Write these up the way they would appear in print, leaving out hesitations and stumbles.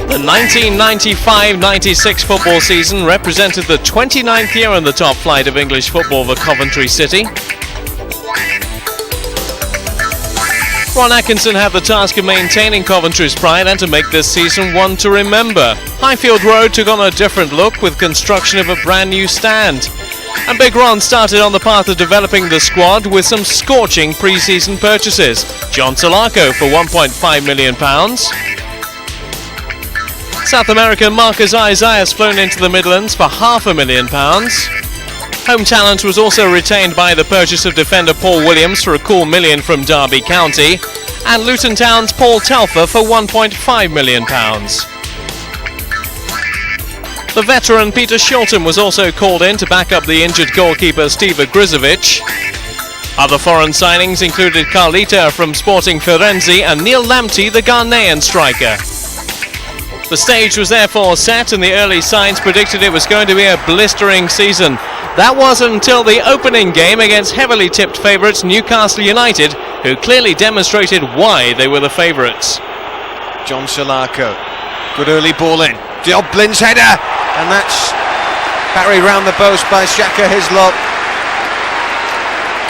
The 1995-96 football season represented the 29th year in the top flight of English football for Coventry City. Ron Atkinson had the task of maintaining Coventry's pride and to make this season one to remember. Highfield Road took on a different look with construction of a brand new stand. And Big Ron started on the path of developing the squad with some scorching pre-season purchases. John Salako for £1.5 million. South American Marcus Isaias flown into the Midlands for £500,000. Home talent was also retained by the purchase of defender Paul Williams for a cool £1 million from Derby County, and Luton Town's Paul Telfer for £1.5 million. The veteran Peter Shilton was also called in to back up the injured goalkeeper Steve Ogrizovic. Other foreign signings included Carlita from Sporting Firenze and Neil Lamptey, the Ghanaian striker. The stage was therefore set, and the early signs predicted it was going to be a blistering season. That wasn't until the opening game against heavily tipped favourites Newcastle United, who clearly demonstrated why they were the favourites. John Salako, good early ball in. Dublin's header, and that's parried round the post by Shaka Hislop.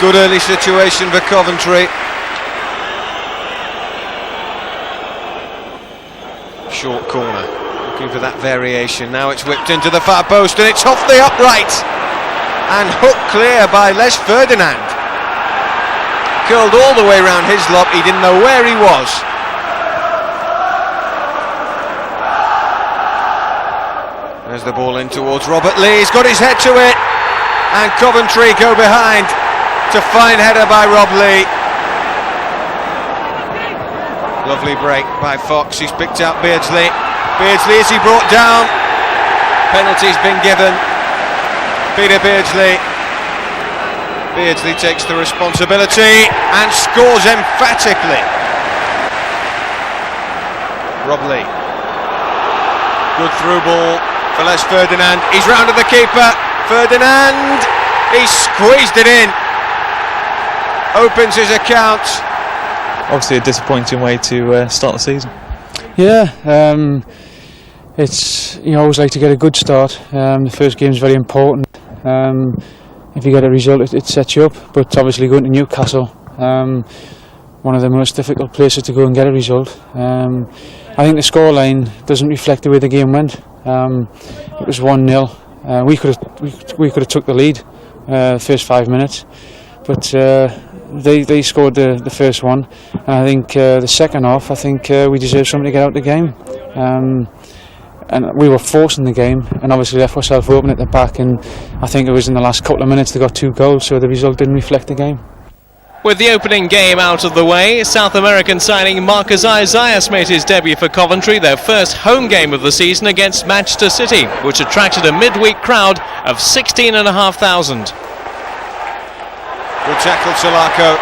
Good early situation for Coventry. Short corner, looking for that variation. Now it's whipped into the far post, and it's off the upright and hooked clear by Les Ferdinand. Curled all the way round Hislop, he didn't know where he was. There's the ball in towards Robert Lee, he's got his head to it, and Coventry go behind to fine header by Rob Lee. Lovely break by Fox, he's picked out Beardsley. Beardsley, is he brought down? Penalty's been given. Peter Beardsley. Beardsley takes the responsibility and scores emphatically. Rob Lee. Good through ball for Les Ferdinand. He's round to the keeper. Ferdinand, he squeezed it in. Opens his account. Obviously a disappointing way to start the season. Yeah, it's, you always like to get a good start. The first game is very important. If you get a result, it sets you up. But obviously going to Newcastle, one of the most difficult places to go and get a result. I think the scoreline doesn't reflect the way the game went. It was 1-0. We could have took the lead the first 5 minutes, but they scored the first one, and I think the second half, I think we deserved something to get out of the game, and we were forcing the game and obviously left ourselves open at the back, and I think it was in the last couple of minutes they got 2 goals, so the result didn't reflect the game. With the opening game out of the way, South American signing Marcus Isaias made his debut for Coventry, their first home game of the season against Manchester City, which attracted a midweek crowd of 16,500. Good tackle, Salako.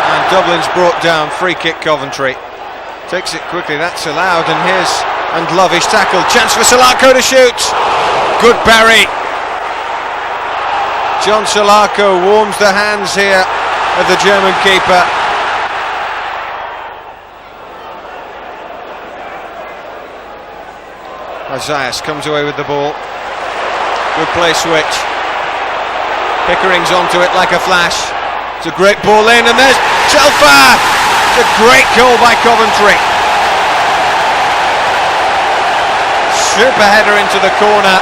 And Dublin's brought down. Free kick, Coventry. Takes it quickly, that's allowed. And here's Ndlovu's tackle. Chance for Salako to shoot. Good parry. John Salako warms the hands here of the German keeper. Isaias comes away with the ball. Good play switch. Pickering's onto it like a flash. It's a great ball in, and there's Telfer! It's a great goal by Coventry. Super header into the corner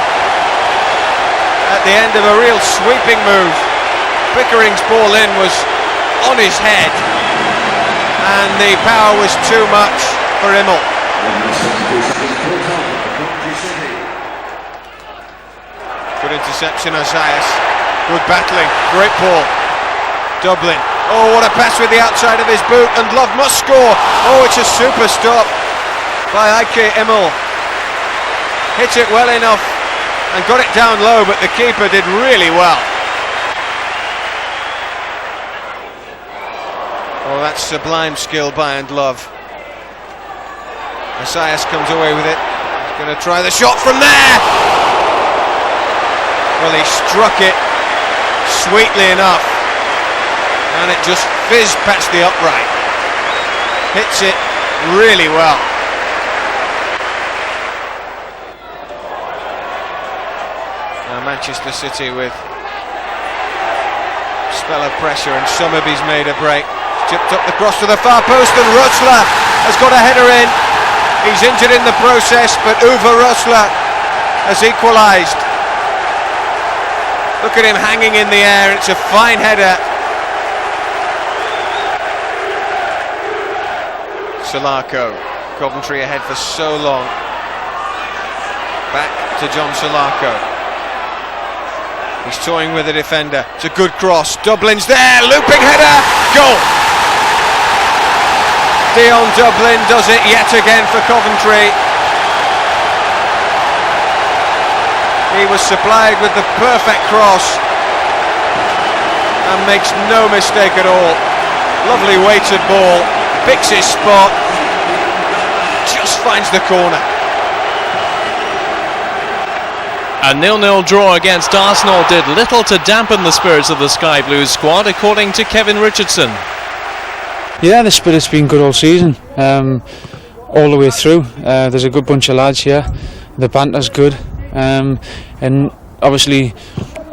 at the end of a real sweeping move. Pickering's ball in was on his head, and the power was too much for Immel. Good interception, Isaias. Good battling, great ball. Dublin. Oh, what a pass with the outside of his boot, and Ndlovu must score. Oh, it's a super stop by Ike Immel. hit it well enough and got it down low, but the keeper did really well. Oh, that's sublime skill by Ndlovu. Messias comes away with it. He's going to try the shot from there. Well, he struck it sweetly enough, and it just fizzed past the upright. Hits it really well. Now Manchester City with a spell of pressure, and Summerby's made a break. Chipped up the cross to the far post, and Rosler has got a header in. He's injured in the process, but Uwe Rosler has equalised. Look at him hanging in the air. It's a fine header. Salako, Coventry ahead for so long. Back to John Salako. He's toying with the defender. It's a good cross. Dublin's there. Looping header. Goal. Dublin does it yet again for Coventry. He was supplied with the perfect cross and makes no mistake at all. Lovely weighted ball, picks his spot, just finds the corner. A 0-0 draw against Arsenal did little to dampen the spirits of the Sky Blues squad, according to Kevin Richardson. Yeah, the spirit's been good all season, all the way through. There's a good bunch of lads here. The banter's good. And obviously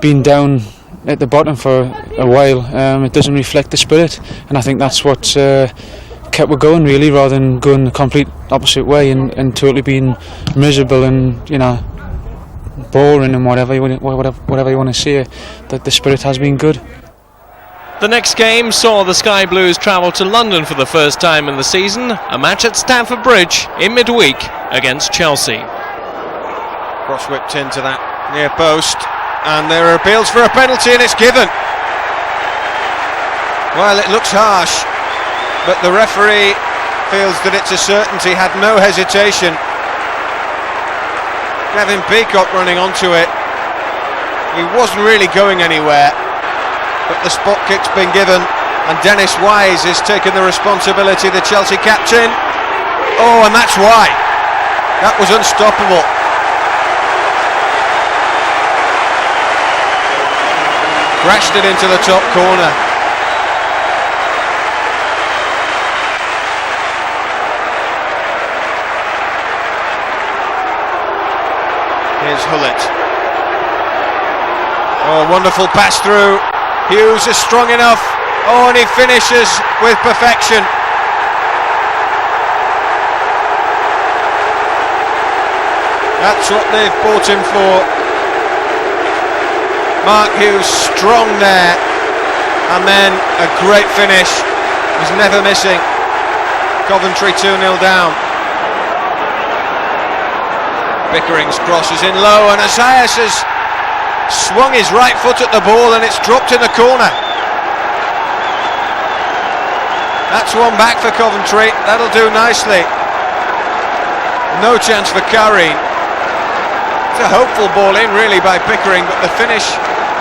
being down at the bottom for a while, it doesn't reflect the spirit, and I think that's what kept it going, really, rather than going the complete opposite way and totally being miserable and, you know, boring and whatever you want to say. That the spirit has been good. The next game saw the Sky Blues travel to London for the first time in the season, a match at Stamford Bridge in midweek against Chelsea. Cross whipped into that near post, and there are appeals for a penalty, and it's given. Well, it looks harsh, but the referee feels that it's a certainty, had no hesitation. Gavin Peacock running onto it. He wasn't really going anywhere, but the spot kick's been given, and Dennis Wise is taking the responsibility, the Chelsea captain. Oh, and that's why. That was unstoppable. Crashed it into the top corner. Here's Hullett. Oh, wonderful pass through. Hughes is strong enough. Oh, and he finishes with perfection. That's what they've bought him for. Mark Hughes strong there, and then a great finish. He's never missing. Coventry 2-0 down. Pickering's cross is in low, and Messias has swung his right foot at the ball, and it's dropped in the corner. That's one back for Coventry. That'll do nicely. No chance for Carine. It's a hopeful ball in, really, by Pickering, but the finish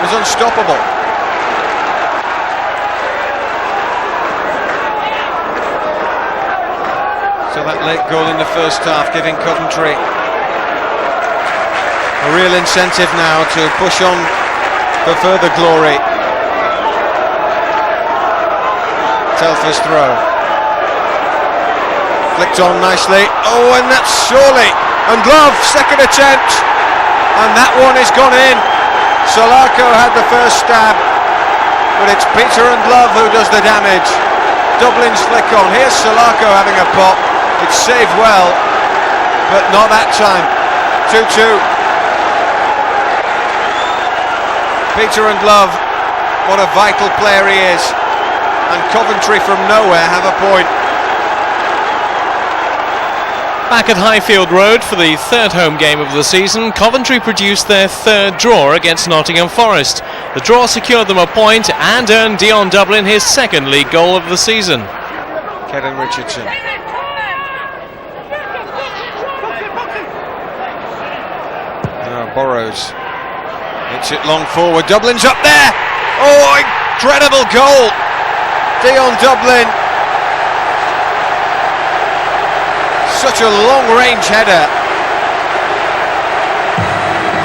was unstoppable. So that late goal in the first half giving Coventry a real incentive now to push on for further glory. Telfer's throw. Flicked on nicely. Oh, and that's surely Ndlovu, second attempt, and that one is gone in. Salako had the first stab, but it's Peter Ndlovu who does the damage. Dublin's flick on. Here's Salako having a pop. It's saved well, but not that time. 2-2. Peter Ndlovu, what a vital player he is, and Coventry from nowhere have a point. Back at Highfield Road for the third home game of the season, Coventry produced their third draw against Nottingham Forest. The draw secured them a point and earned Dion Dublin his second league goal of the season. Kevin Richardson. Burrows hits it long forward. Dublin's up there. Oh, incredible goal. Dion Dublin. Such a long-range header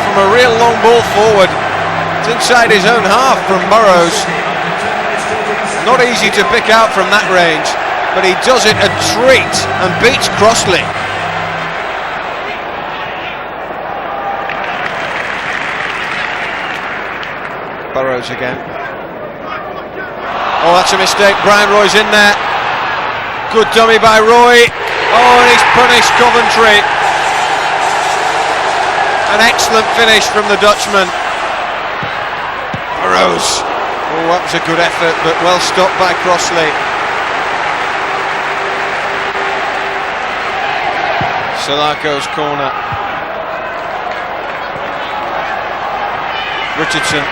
from a real long ball forward. It's inside his own half from Burrows. Not easy to pick out from that range, but he does it a treat and beats Crossley. Burrows again. Oh, that's a mistake. Brian Roy's in there. Good dummy by Roy. Oh, and he's punished Coventry. An excellent finish from the Dutchman. Burrows. Oh, that was a good effort, but well stopped by Crossley. Salako's corner. Richardson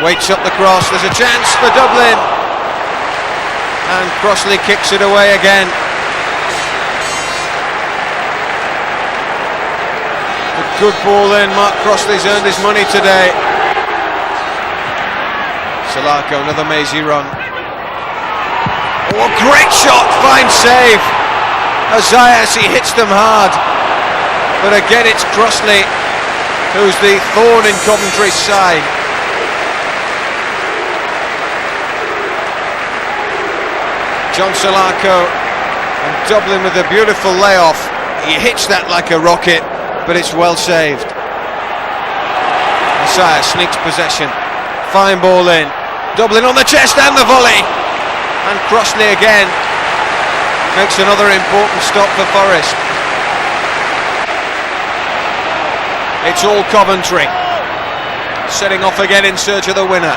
waits up the cross. There's a chance for Dublin. And Crossley kicks it away again. A good ball in. Mark Crossley's earned his money today. Salako, another mazy run. Oh, a great shot, fine save. Azias, he hits them hard. But again, it's Crossley who's the thorn in Coventry's side. John Salako and Dublin with a beautiful layoff. He hits that like a rocket, but it's well saved. Messiah sneaks possession. Fine ball in. Dublin on the chest and the volley. And Crossley again makes another important stop for Forest. It's all Coventry. Setting off again in search of the winner.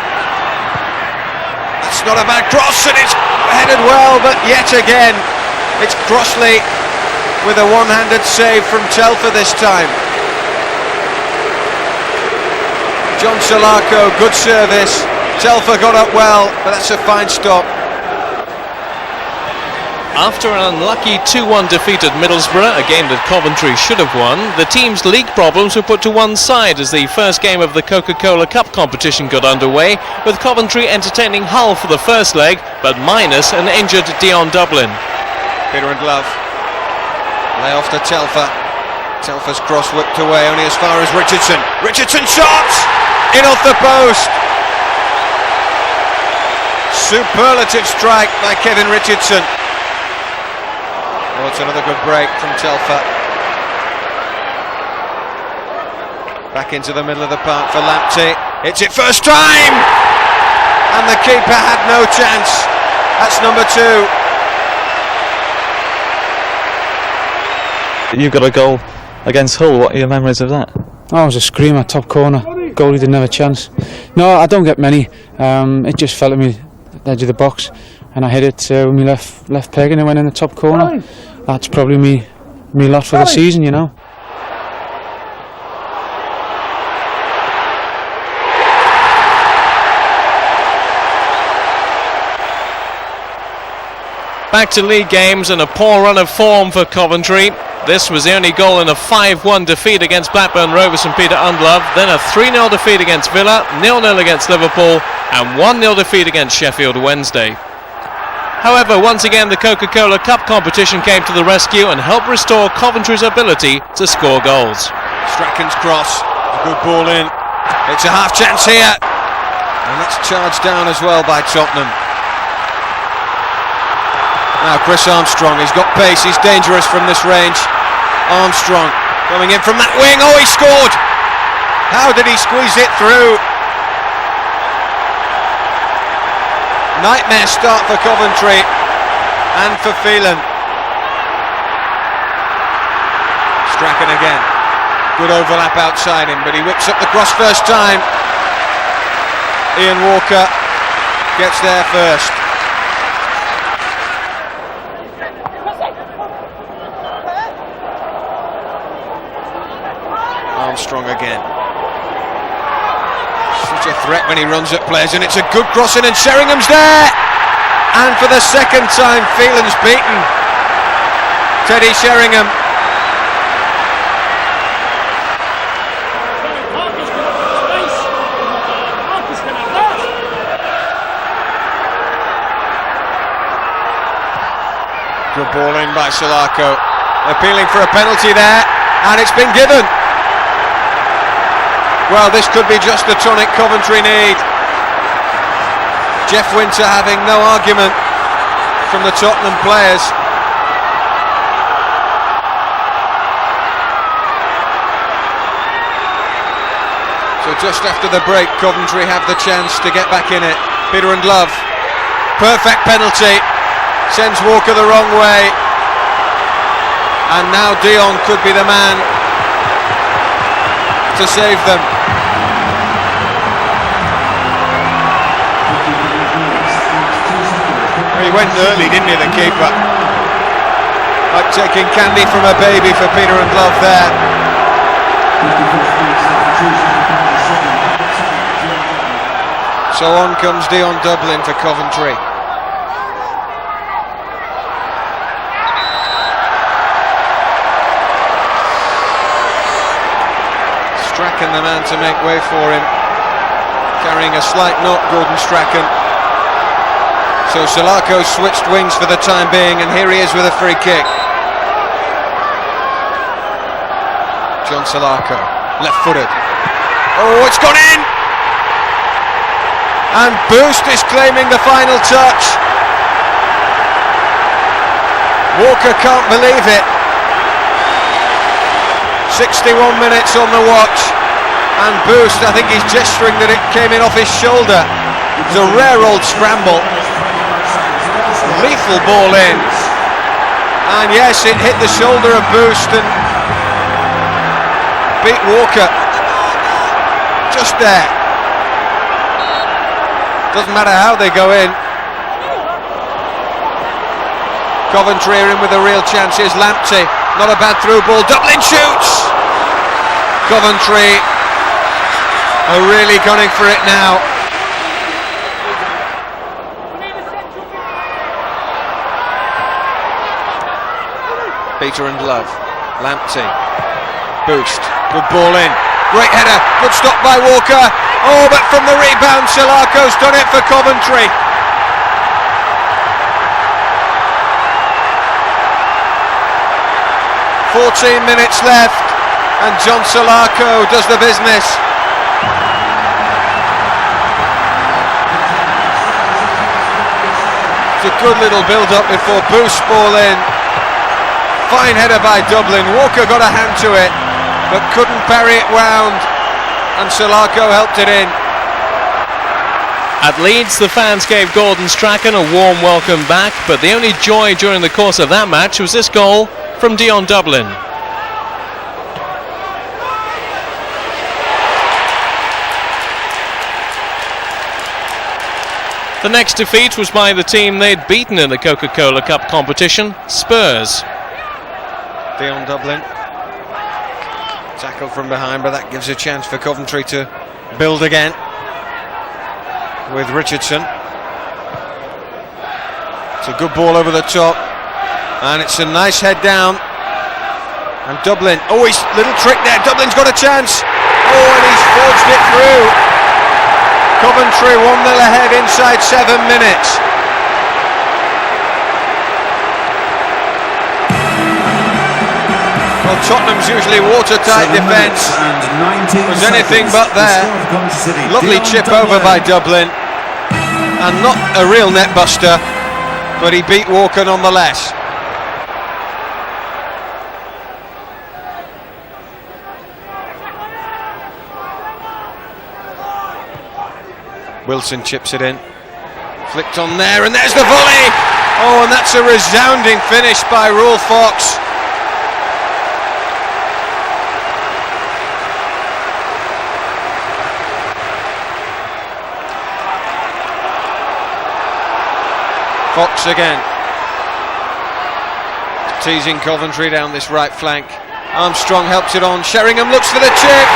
It's not a bad cross and it's headed well, but yet again it's Crossley with a one-handed save from Telfer this time. John Salako, good service. Telfer got up well, but that's a fine stop. After an unlucky 2-1 defeat at Middlesbrough, a game that Coventry should have won, the team's league problems were put to one side as the first game of the Coca-Cola Cup competition got underway, with Coventry entertaining Hull for the first leg, but minus an injured Dion Dublin. Peter Ndlovu. Lay off to Telfer. Telfer's cross whipped away only as far as Richardson. Richardson shots! In off the post! Superlative strike by Kevin Richardson. Oh, it's another good break from Telfer. Back into the middle of the park for Lamptey. It's it first time! And the keeper had no chance. That's number 2. You've got a goal against Hull. What are your memories of that? Oh, it was a screamer, top corner. Goalie didn't have a chance. No, I don't get many. It just fell at me at the edge of the box, and I hit it with my left peg, and it went in the top corner. That's probably me lot for the season, you know. Back to league games and a poor run of form for Coventry. This was the only goal in a 5-1 defeat against Blackburn Rovers and Peter Ndlovu, then a 3-0 defeat against Villa, 0-0 against Liverpool, and 1-0 defeat against Sheffield Wednesday. However, once again the Coca-Cola Cup competition came to the rescue and helped restore Coventry's ability to score goals. Strachan's cross, a good ball in. It's a half chance here, and that's charged down as well by Tottenham. Now Chris Armstrong, he's got pace, he's dangerous from this range. Armstrong coming in from that wing, oh, he scored! How did he squeeze it through? Nightmare start for Coventry and for Phelan. Strachan again, good overlap outside him, but he whips up the cross first time. Ian Walker gets there first. Armstrong again. Such a threat when he runs at players, and it's a good crossing, and Sheringham's there! And for the second time, Phelan's beaten Teddy Sheringham. ball in by Salako. Appealing for a penalty there, and it's been given. Well, this could be just the tonic Coventry need. Jeff Winter having no argument from the Tottenham players. So just after the break, Coventry have the chance to get back in it. Peter Ndlovu, perfect penalty, sends Walker the wrong way, and now Dion could be the man to save them. He went early, didn't he, the keeper? Like taking candy from a baby for Peter Ndlovu there. So on comes Dion Dublin for Coventry. Strachan the man to make way for him. Carrying a slight knock, Gordon Strachan. So Salako switched wings for the time being, and here he is with a free kick. John Salako, left-footed. Oh, it's gone in! And Boost is claiming the final touch. Walker can't believe it. 61 minutes on the watch, and Boost, I think he's gesturing that it came in off his shoulder. It's a rare old scramble. Lethal ball in, and yes, it hit the shoulder of Boost and beat Walker just there. Doesn't matter how they go in. Coventry are in with a real chance. Here's Lamptey, not a bad through ball. Dublin shoots. Coventry are really gunning for it now. Peter Ndlovu, Lamptey, Boost, good ball in, great header, good stop by Walker. Oh, but from the rebound, Salako's done it for Coventry. "14 minutes left, and John Salako does the business. It's a good little build-up before Boost ball in. Fine header by Dublin. Walker got a hand to it, but couldn't parry it round, and Salako helped it in. At Leeds, the fans gave Gordon Strachan a warm welcome back, but the only joy during the course of that match was this goal from Dion Dublin. The next defeat was by the team they'd beaten in the Coca-Cola Cup competition, Spurs. Dion Dublin tackled from behind, but that gives a chance for Coventry to build again with Richardson. It's a good ball over the top, and it's a nice head down, and Dublin, oh, he's little trick there. Dublin's got a chance. Oh, and he's forged it through. Coventry 1-0 ahead inside 7 minutes. Well, Tottenham's usually watertight defence was anything but there. Lovely chip over by Dublin, and not a real net buster, but he beat Walker nonetheless. Wilson chips it in, flicked on there, and there's the volley. Oh, and that's a resounding finish by Rule Fox. Fox again, teasing Coventry down this right flank. Armstrong helps it on. Sheringham looks for the chip.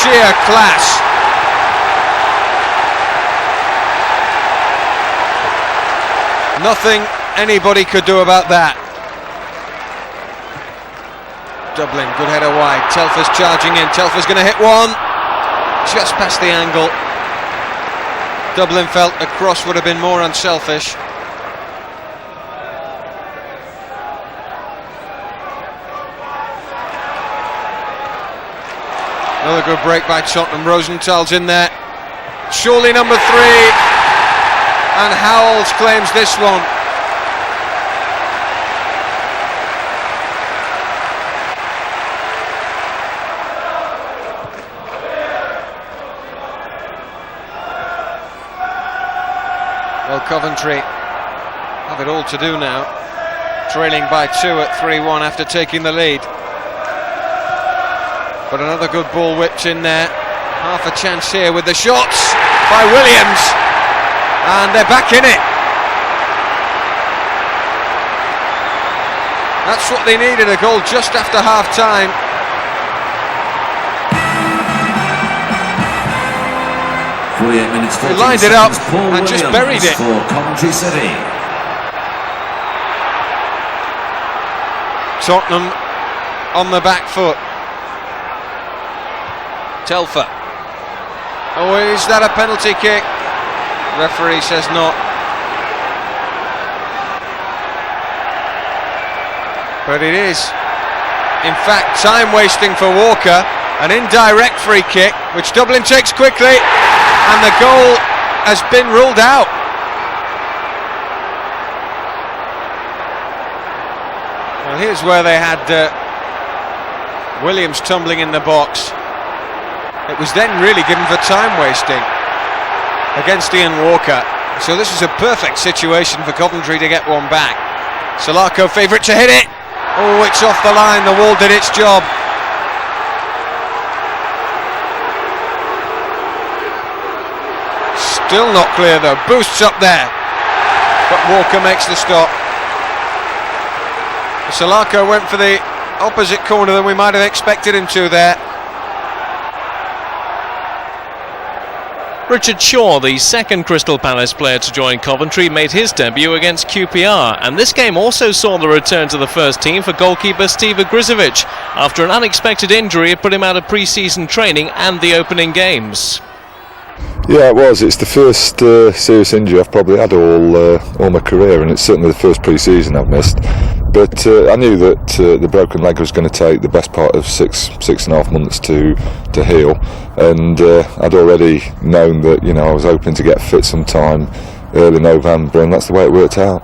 Sheer class. Nothing anybody could do about that. Dublin, good header wide. Telfer's charging in. Telfer's going to hit one. Just past the angle. Dublin felt a cross would have been more unselfish. Another good break by Tottenham. Rosenthal's in there. Surely number 3. And Howells claims this one. Well, Coventry have it all to do now, trailing by 2 at 3-1 after taking the lead. But another good ball whipped in there. Half a chance here with the shots by Williams, and they're back in it. That's what they needed, a goal just after half-time. He lined it up and just buried it. For Coventry City. Tottenham on the back foot. Telfer. Oh, is that a penalty kick? Referee says not. But it is, in fact, time wasting for Walker. An indirect free kick, which Dublin takes quickly, and the goal has been ruled out. Well, here's where they had Williams tumbling in the box. It was then really given for time wasting against Ian Walker. So this is a perfect situation for Coventry to get one back. Salako favourite to hit it. Oh, it's off the line. The wall did its job. Still not clear though. Boosts up there, but Walker makes the stop. Salako went for the opposite corner than we might have expected him to there. Richard Shaw, the second Crystal Palace player to join Coventry, made his debut against QPR, and this game also saw the return to the first team for goalkeeper Steve Ogrizovic. After an unexpected injury, it put him out of pre-season training and the opening games. Yeah, it was. It's the first serious injury I've probably had all my career, and it's certainly the first pre-season I've missed. But I knew that the broken leg was going to take the best part of six and a half months to heal, and I'd already known that I was hoping to get fit sometime early November, and that's the way it worked out.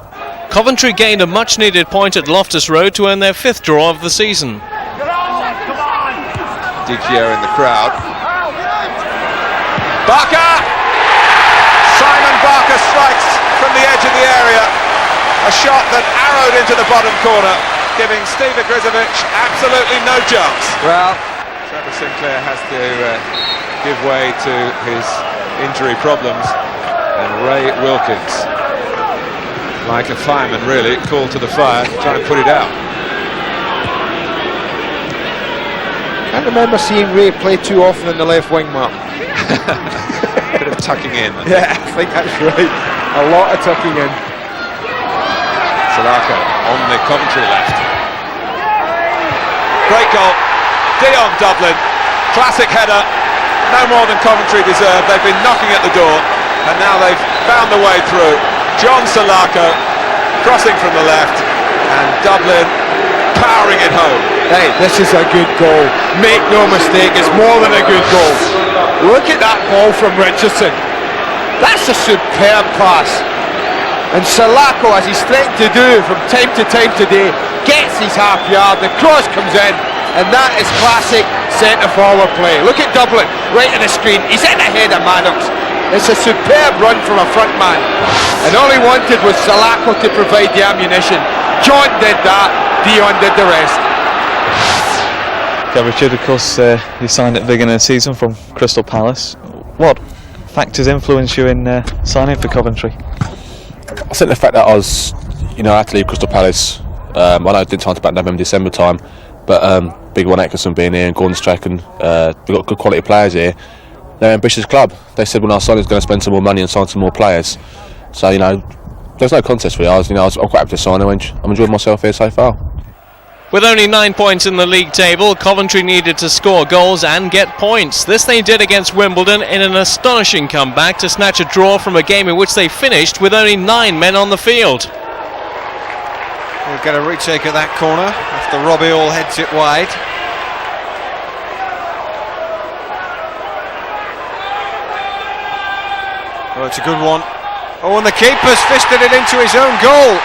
Coventry gained a much-needed point at Loftus Road to earn their 5th draw of the season. Diggio in the crowd. Barker! Simon Barker strikes from the edge of the area. A shot that arrowed into the bottom corner, giving Steve Ogrizovic absolutely no chance. Well, Trevor Sinclair has to give way to his injury problems, and Ray Wilkins, like a fireman really, called to the fire to try and put it out. I remember seeing Ray play too often in the left wing, Mark. Bit of tucking in. Yeah, I think that's right. A lot of tucking in. Salako on the Coventry left. Great goal. Dion Dublin. Classic header. No more than Coventry deserve. They've been knocking at the door, and now they've found the way through. John Salako crossing from the left, and Dublin powering it home. Hey, this is a good goal. Make no mistake, it's more than a good goal. Look at that ball from Richardson. That's a superb pass. And Salako, as he's threatened to do from time to time today, gets his half yard, the cross comes in, and that is classic centre-forward play. Look at Dublin, right on the screen. He's in ahead of Maddox. It's a superb run from a front man. And all he wanted was Salako to provide the ammunition. John did that, Dion did the rest. Yeah, Richard, of course, you signed at the beginning of the season from Crystal Palace. What factors influenced you in signing for Coventry? I think the fact that I was, I had to leave Crystal Palace. I know I didn't sign about November, December time, but big one Atkinson being here and Gordon Strack, and we've got good quality players here. They're an ambitious club. They said when I signed, I was going to spend some more money and sign some more players. So there's no contest really. I'm quite happy to sign. I'm enjoying myself here so far. With only 9 points in the league table, Coventry needed to score goals and get points. This they did against Wimbledon in an astonishing comeback to snatch a draw from a game in which they finished with only 9 men on the field. We'll get a retake at that corner after Robbie All heads it wide. Oh, it's a good one. Oh, and the keeper's fisted it into his own goal.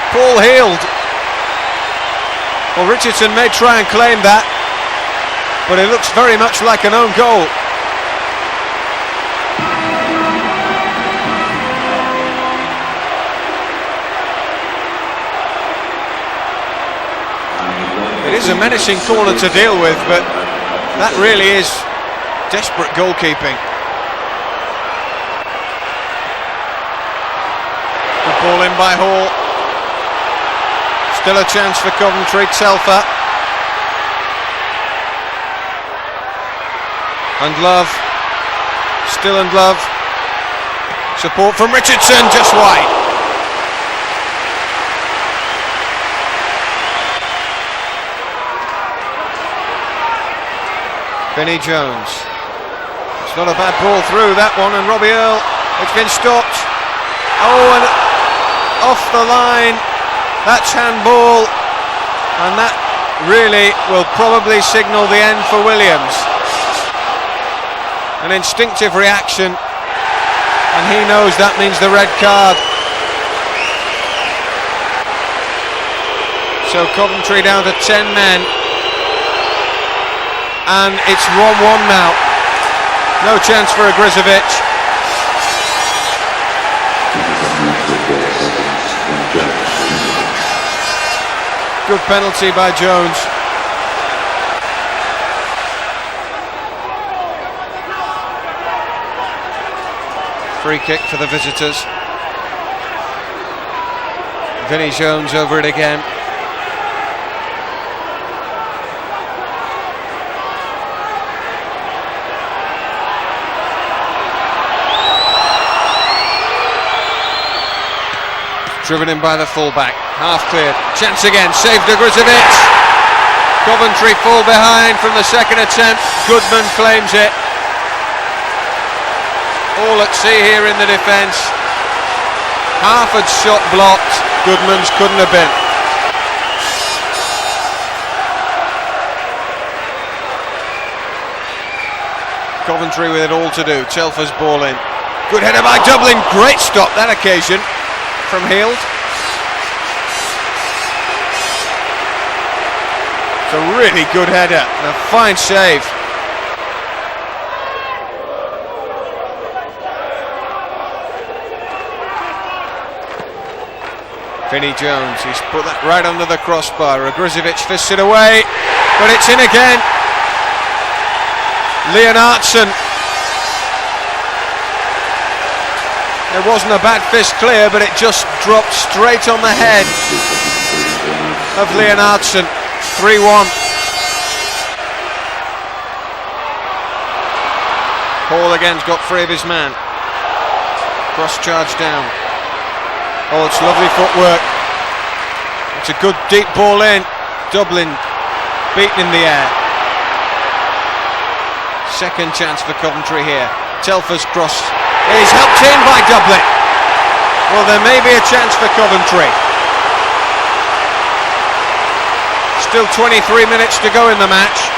Paul Heald. Well, Richardson may try and claim that, but it looks very much like an own goal. It is a menacing corner to deal with, but that really is desperate goalkeeping. Good ball in by Hall. Still a chance for Coventry. Telfer. Ndlovu. Still Ndlovu. Support from Richardson, just wide. Vinnie Jones. It's not a bad ball through that one, and Robbie Earle. It's been stopped. Oh, and off the line. That's handball, and that really will probably signal the end for Williams. An instinctive reaction, and he knows that means the red card. So Coventry down to 10 men. And it's 1-1 now. No chance for Ogrizovic. Good penalty by Jones. Free kick for the visitors. Vinnie Jones over it again. Driven in by the fullback, half cleared, chance again, saved Ogrizovic. Coventry fall behind from the second attempt. Goodman claims it. All at sea here in the defence. Harford's shot blocked, Goodman's couldn't have been. Coventry with it all to do. Telfer's ball in. Good header by Dublin, great stop that occasion from Heald. It's a really good header and a fine save. Vinnie Jones, he's put that right under the crossbar. Ogrizovic fists it away, but it's in again. Richardson. It wasn't a bad fist clear, but it just dropped straight on the head of Richardson. 3-1. Hall again's got free of his man. Cross charge down. Oh, it's lovely footwork. It's a good deep ball in. Dublin beaten in the air. Second chance for Coventry here. Telfer's cross is helped in by Dublin. Well, there may be a chance for Coventry. Still 23 minutes to go in the match.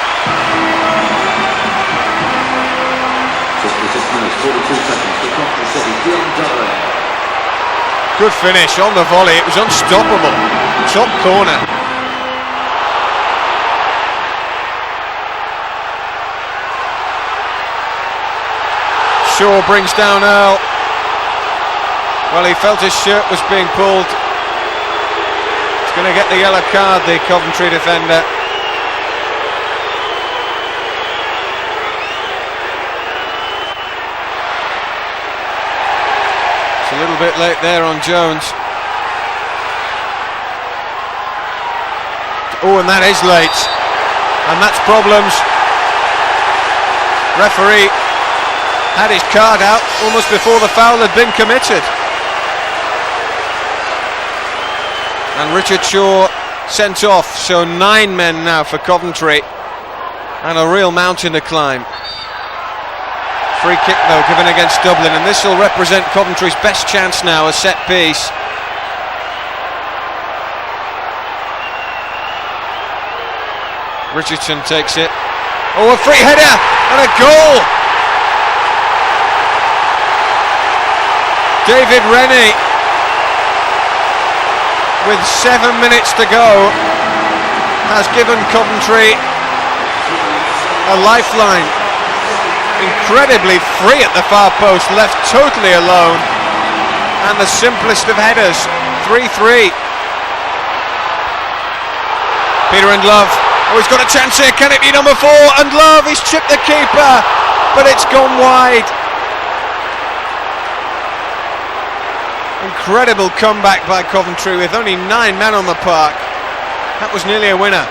Good finish on the volley, it was unstoppable. Top corner. Shaw brings down Earle. Well, he felt his shirt was being pulled. He's going to get the yellow card, the Coventry defender. It's a little bit late there on Jones. Oh, and that is late. And that's problems. Referee had his card out almost before the foul had been committed. And Richard Shaw sent off, so 9 men now for Coventry, and a real mountain to climb. Free kick though given against Dublin, and this will represent Coventry's best chance now, a set piece. Richardson takes it. Oh, a free header and a goal! David Rennie, with 7 minutes to go, has given Coventry a lifeline. Incredibly free at the far post, left totally alone, and the simplest of headers, 3-3. Peter Ndlovu, oh, he's got a chance here, can it be number 4? Ndlovu, he's chipped the keeper, but it's gone wide. Incredible comeback by Coventry with only 9 men on the park. That was nearly a winner.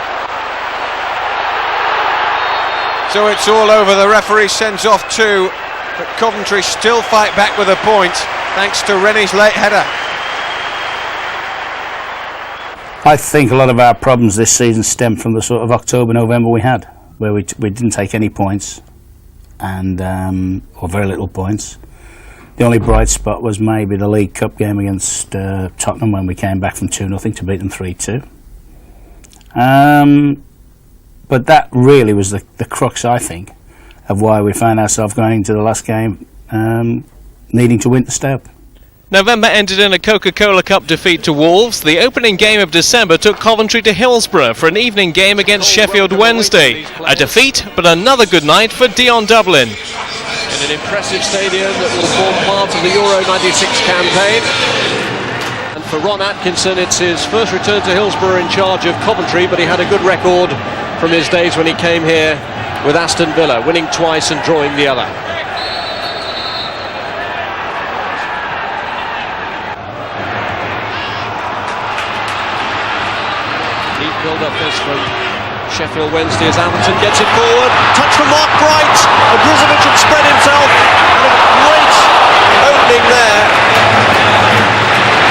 So it's all over, the referee sends off 2, but Coventry still fight back with a point, thanks to Rennie's late header. I think a lot of our problems this season stem from the sort of October, November we had, where we didn't take any points, and or very little points. The only bright spot was maybe the League Cup game against Tottenham when we came back from 2-0 to beat them 3-2. But that really was the crux, I think, of why we found ourselves going into the last game needing to win to stay up. November ended in a Coca-Cola Cup defeat to Wolves. The opening game of December took Coventry to Hillsborough for an evening game against Sheffield Wednesday. A defeat, but another good night for Dion Dublin. In an impressive stadium that will form part of the Euro 96 campaign. And for Ron Atkinson, it's his first return to Hillsborough in charge of Coventry, but he had a good record from his days when he came here with Aston Villa, winning twice and drawing the other. Deep build-up this from Sheffield Wednesday as Atkinson gets it forward. Touch from Mark Bright. Ogrizovic had spread himself. And a great opening there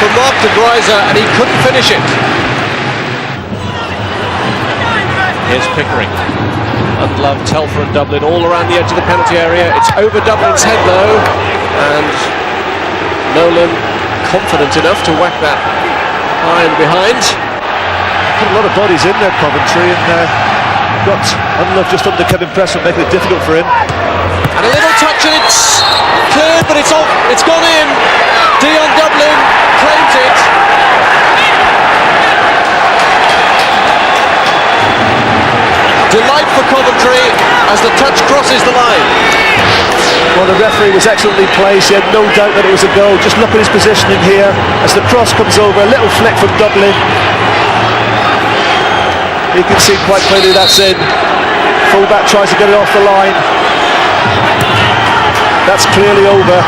from Mark de Greiser, and he couldn't finish it. Here's Pickering. Ndlovu, Telfer and Dublin all around the edge of the penalty area. It's over Dublin's head though, and Nolan confident enough to whack that iron behind. Put a lot of bodies in there, Coventry, and got Ndlovu just under Kevin Pressman, making it difficult for him. And a little touch, and it's cleared, but it's off. It's gone in. Dion Dublin claims it. Delight for Coventry as the touch crosses the line. Well, the referee was excellently placed. He had no doubt that it was a goal. Just look at his positioning here as the cross comes over. A little flick from Dublin. You can see quite clearly that's in. Fullback tries to get it off the line. That's clearly over.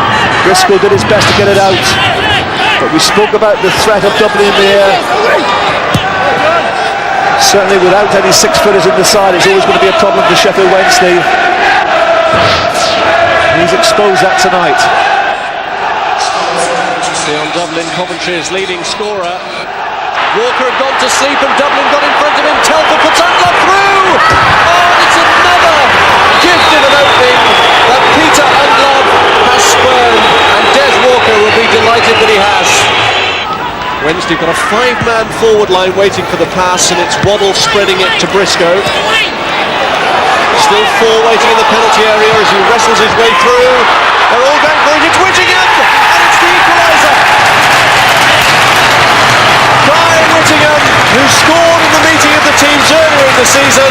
Briscoe did his best to get it out. But we spoke about the threat of Dublin in the air. Certainly without any six-footers in the side, it's always going to be a problem for Sheffield Wednesday. He's exposed that tonight. Dion Dublin, Coventry's leading scorer. Walker had gone to sleep and Dublin got in front of him. Telfer puts Ndlovu through! Oh, it's another gifted an opening that Peter Ndlovu has spurned, and Des Walker will be delighted that he has. Wednesday got a 5-man forward line waiting for the pass, and it's Waddle spreading it to Briscoe. Still 4 waiting in the penalty area as he wrestles his way through. They're all going for it. It's Whittingham, and it's the equaliser. Guy Whittingham, who scored in the meeting of the teams earlier in the season,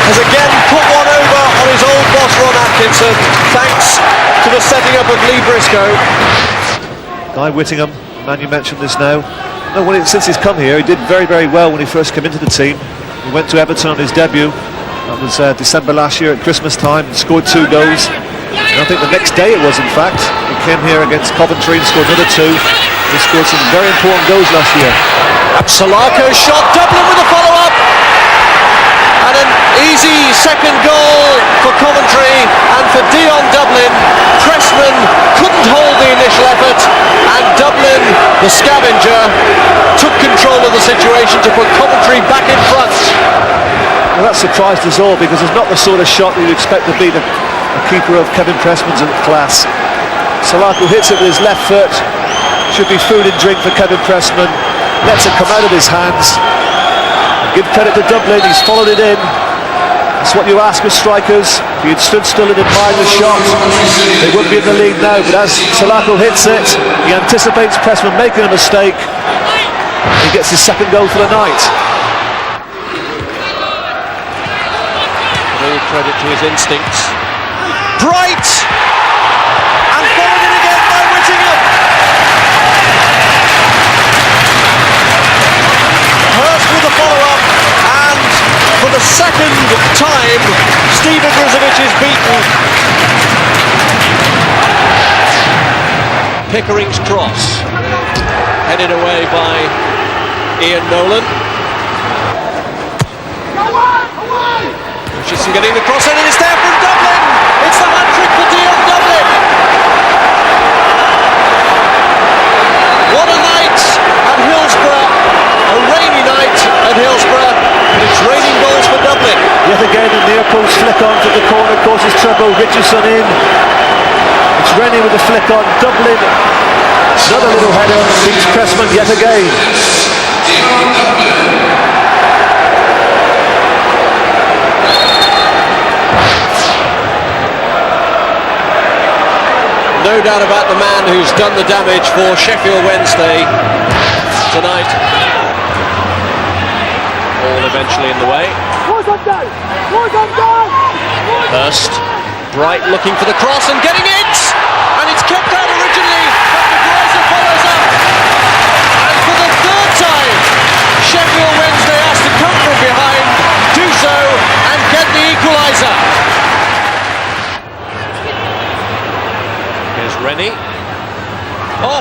has again put one over on his old boss Ron Atkinson, thanks to the setting up of Lee Briscoe. Guy Whittingham, man, you mentioned this now. No, since he's come here, he did very, very well when he first came into the team. He went to Everton on his debut. That was December last year at Christmas time, and scored 2 goals. And I think the next day it was, in fact, he came here against Coventry and scored another 2. He scored some very important goals last year. Salako shot, Dublin with a follow-up, and an easy second goal for Coventry and for Dion Dublin. Pressman couldn't hold the initial effort, and Dublin, the scavenger, took control of the situation to put Coventry back in front. Well, that surprised us all, because it's not the sort of shot that you'd expect to be the keeper of Kevin Pressman's class. Salako hits it with his left foot. Should be food and drink for Kevin Pressman. Lets it come out of his hands. Give credit to Dublin, he's followed it in. That's what you ask of strikers. If you'd stood still and admired the shot, they wouldn't be in the lead now. But as Salako hits it, he anticipates Pressman making a mistake. He gets his second goal for the night. All credit to his instincts. Bright! And followed in again by Whittingham. Hurst with the follow-up, and for the second time, Ogrizovic is beaten. Pickering's cross, headed away by Ian Nolan. Richardson getting the cross in, and it's there from Dublin. It's the hat-trick for Dublin. What a night at Hillsborough. A rainy night at Hillsborough. And it's raining goals for Dublin. Yet again, a near post flick on to the corner causes trouble. Richardson in. It's Rennie with the flick on. Dublin. Another little header. Beats Pressman yet again. No doubt about the man who's done the damage for Sheffield Wednesday tonight. All eventually in the way. Hurst, Bright looking for the cross and getting it! And it's kept out originally, but the Ogrizovic follows up. And for the third time, Sheffield Wednesday has to come from behind, do so, and get the equaliser. Here's Rennie. Oh!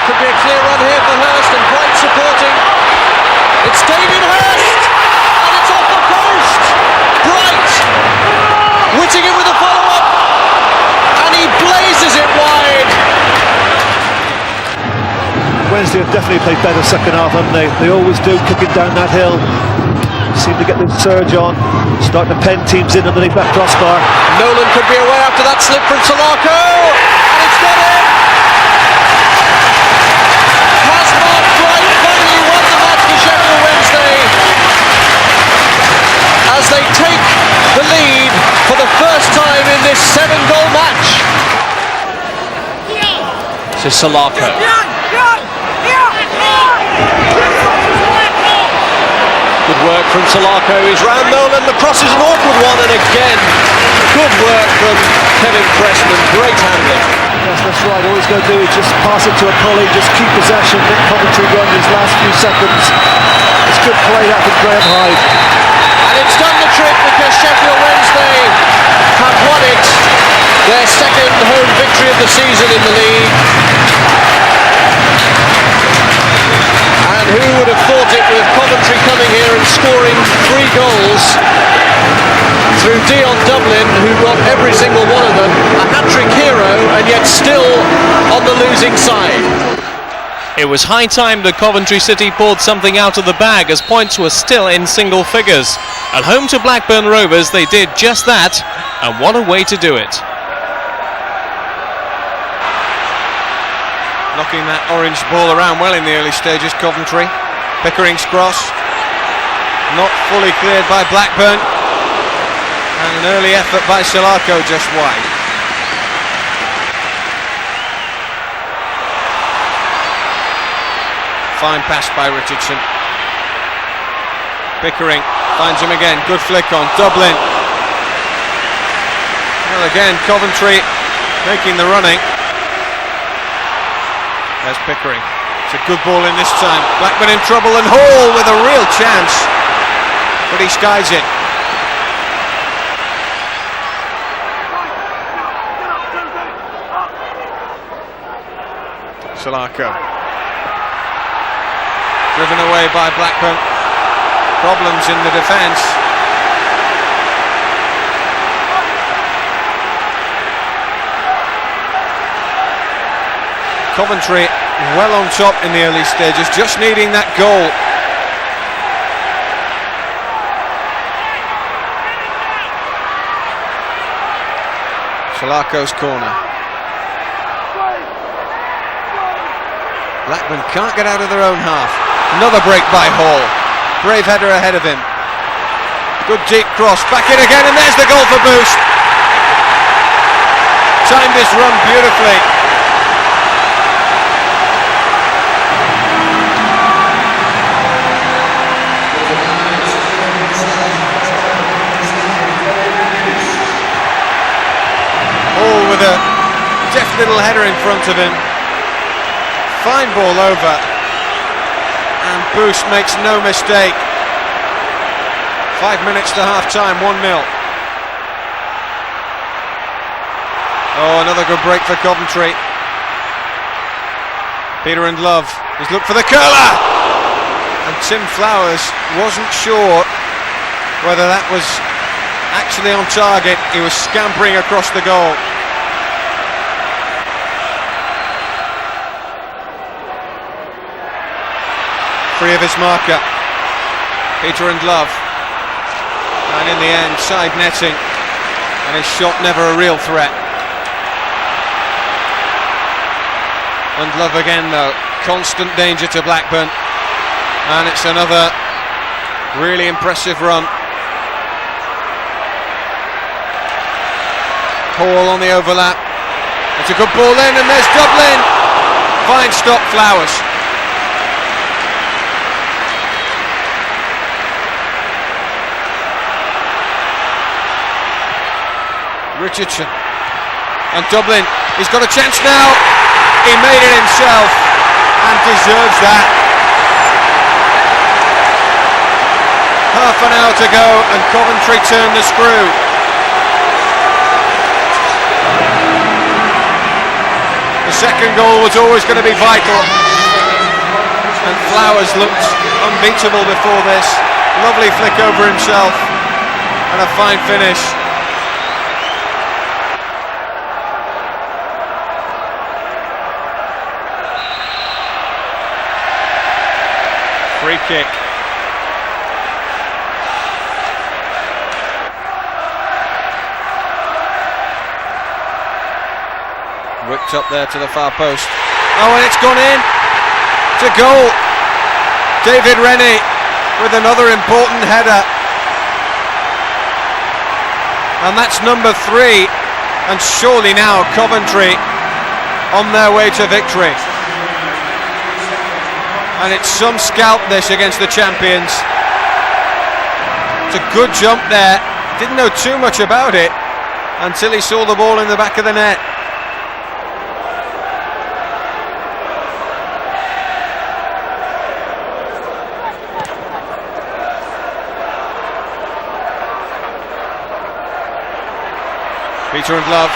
Could be a clear run here for Hurst, and Bright supporting. It's David Hurst! And it's off the post! Bright! Whittingham with a follow-up! And he blazes it wide! Wednesday have definitely played better second half, haven't they? They always do, kicking down that hill. Seem to get the surge on, starting to pen teams in underneath that crossbar. Nolan could be away after that slip from Salako, and it's got in! Has Mark Bright finally won the match for Sheffield Wednesday as they take the lead for the first time in this 7-goal match? This is Salako. Good work from Salako, he's round Nolan, the cross is an awkward one, and again, good work from Kevin Pressman, great handling. Yes, that's right, all he's got to do is just pass it to a colleague, just keep possession, let Coventry run his last few seconds. It's good play that from Graham Hyde. And it's done the trick because Sheffield Wednesday have won it, their second home victory of the season in the league. And who would have thought it, with Coventry coming here and scoring 3 goals through Dion Dublin, who got every single one of them, a hat-trick hero, and yet still on the losing side. It was high time that Coventry City pulled something out of the bag, as points were still in single figures. At home to Blackburn Rovers, they did just that, and what a way to do it. Knocking that orange ball around well in the early stages, Coventry. Pickering's cross, not fully cleared by Blackburn, and an early effort by Salako just wide. Fine pass by Richardson. Pickering finds him again, good flick on Dublin. Well, again, Coventry making the running. There's Pickering. It's a good ball in this time. Blackburn in trouble, and Hall with a real chance, but he skies it. Salako. Driven away by Blackburn. Problems in the defence. Coventry well on top in the early stages, just needing that goal. Salako's corner. Blackburn can't get out of their own half. Another break by Hall. Brave header ahead of him. Good deep cross, back in again, and there's the goal for Boost. Timed this run beautifully. All with a deft little header in front of him. Fine ball over, and Boost makes no mistake. 5 minutes to half time, 1-0. Oh, another good break for Coventry. Peter Ndlovu, he's looked for the curler, and Tim Flowers wasn't sure whether that was actually on target. He was scampering across the goal. Free of his marker, Peter Ndlovu, and in the end side netting, and his shot never a real threat. Ndlovu again though, constant danger to Blackburn, and it's another really impressive run. Hall on the overlap, it's a good ball in, and there's Dublin. Fine stop, Flowers. Richardson, and Dublin, he's got a chance now. He made it himself and deserves that. Half an hour to go and Coventry turn the screw. The second goal was always going to be vital, and Flowers looked unbeatable before this. Lovely flick over himself and a fine finish. Free kick. Whipped up there to the far post. Oh, and it's gone in. It's a goal. David Rennie with another important header. And that's number 3. And surely now Coventry on their way to victory. And it's some scalp this against the champions. It's a good jump there. Didn't know too much about it until he saw the ball in the back of the net. Peter Ndlovu,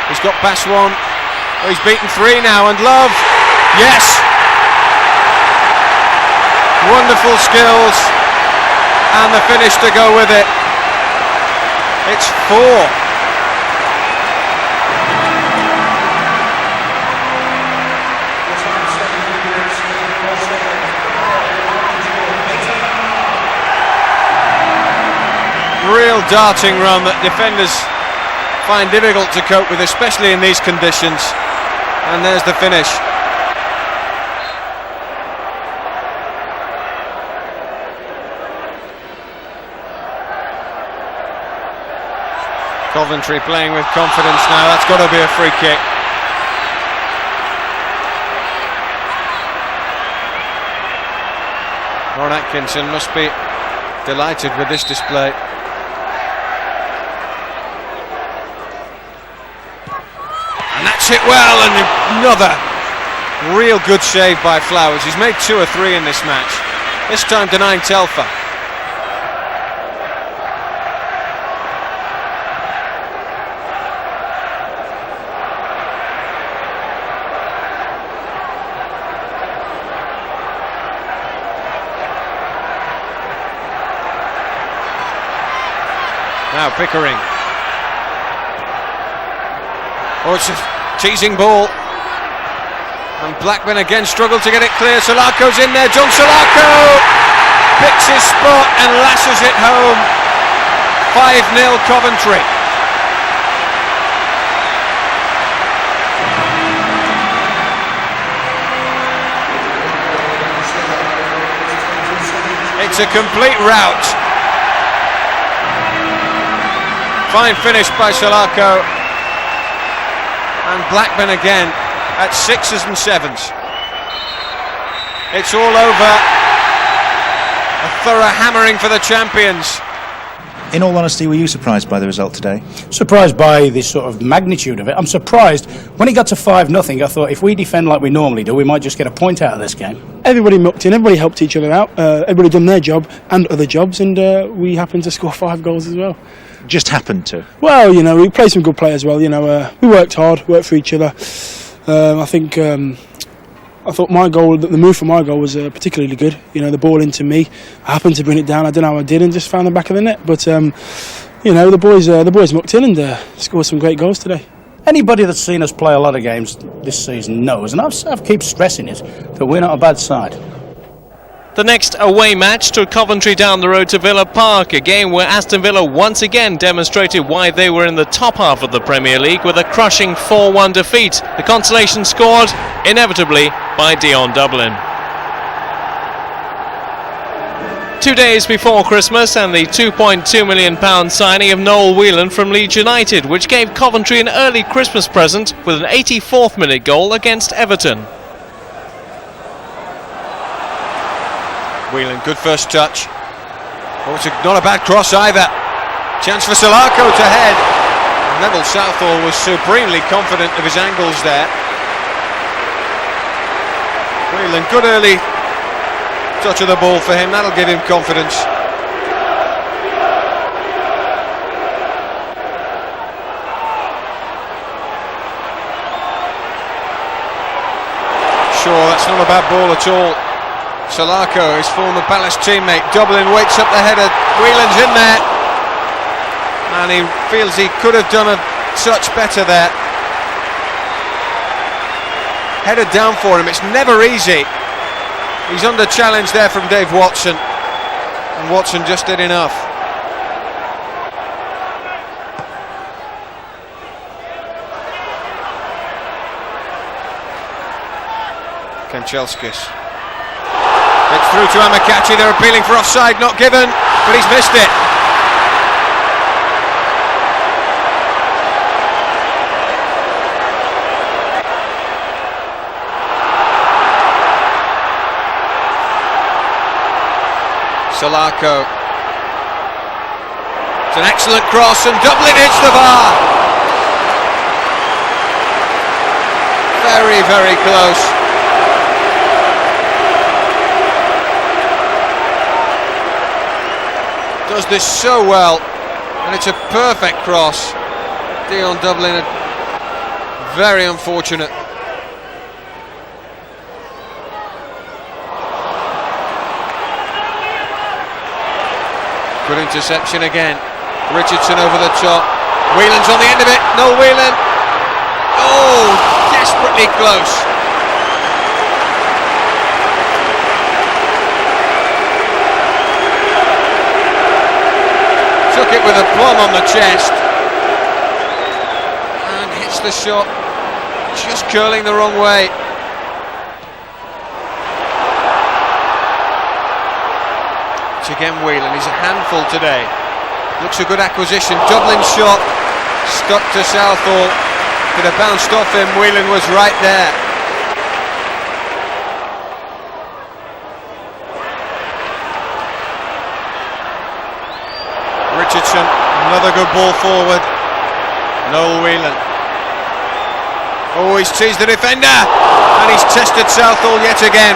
he's got past one. Oh, he's beaten 3 now. Ndlovu, yes! Wonderful skills, and the finish to go with it. It's 4. Real darting run that defenders find difficult to cope with, especially in these conditions. And there's the finish. Coventry playing with confidence now. That's got to be a free kick. Ron Atkinson must be delighted with this display. And that's hit well, and another real good save by Flowers. He's made 2 or 3 in this match, this time denying Telfer. Now Pickering. Oh, it's a teasing ball. And Blackburn again struggled to get it clear. Salako's in there. John Salako picks his spot and lashes it home. 5-0 Coventry. It's a complete rout. Fine finish by Salako. And Blackburn again at 6s and 7s. It's all over. A thorough hammering for the champions. In all honesty, were you surprised by the result today? Surprised by the sort of magnitude of it. I'm surprised. When it got to 5-0, I thought if we defend like we normally do, we might just get a point out of this game. Everybody mucked in, everybody helped each other out, everybody done their job and other jobs, and we happened to score 5 goals as well. Just happened to? Well, you know, we played some good play as well, you know, we worked hard, worked for each other. I thought my goal, the move for my goal was particularly good. You know, the ball into me. I happened to bring it down. I don't know how I did, and just found the back of the net. But you know, the boys mucked in and scored some great goals today. Anybody that's seen us play a lot of games this season knows, and I've keep stressing it, that we're not a bad side. The next away match took Coventry down the road to Villa Park, a game where Aston Villa once again demonstrated why they were in the top half of the Premier League with a crushing 4-1 defeat. The consolation scored, inevitably, by Dion Dublin. 2 days before Christmas and the £2.2 million signing of Noel Whelan from Leeds United, which gave Coventry an early Christmas present with an 84th minute goal against Everton. Whelan, good first touch. Oh, it's not a bad cross either. Chance for Salako to head. Neville Southall was supremely confident of his angles there. Whelan, good early touch of the ball for him. That'll give him confidence. Sure, that's not a bad ball at all. Salako, his former Palace teammate. Dublin waits up the header. Whelan's in there. And he feels he could have done a touch better there. Headed down for him. It's never easy. He's under challenge there from Dave Watson. And Watson just did enough. Kanchelskis. It's through to Amakachi, they're appealing for offside, not given, but he's missed it. Salako. It's an excellent cross and Dublin hits the bar. Very, very close. Does this so well, and it's a perfect cross. Dion Dublin, very unfortunate. Good interception again. Richardson over the top. Whelan's on the end of it. No Whelan. Oh, desperately close. Took it with a plumb on the chest and hits the shot just curling the wrong way. It's again Whelan, he's a handful today. Looks a good acquisition. Dublin shot stuck to Southall, could have bounced off him. Whelan was right there. Richardson, another good ball forward. Noel Whelan. Oh, he's teased the defender and he's tested Southall yet again.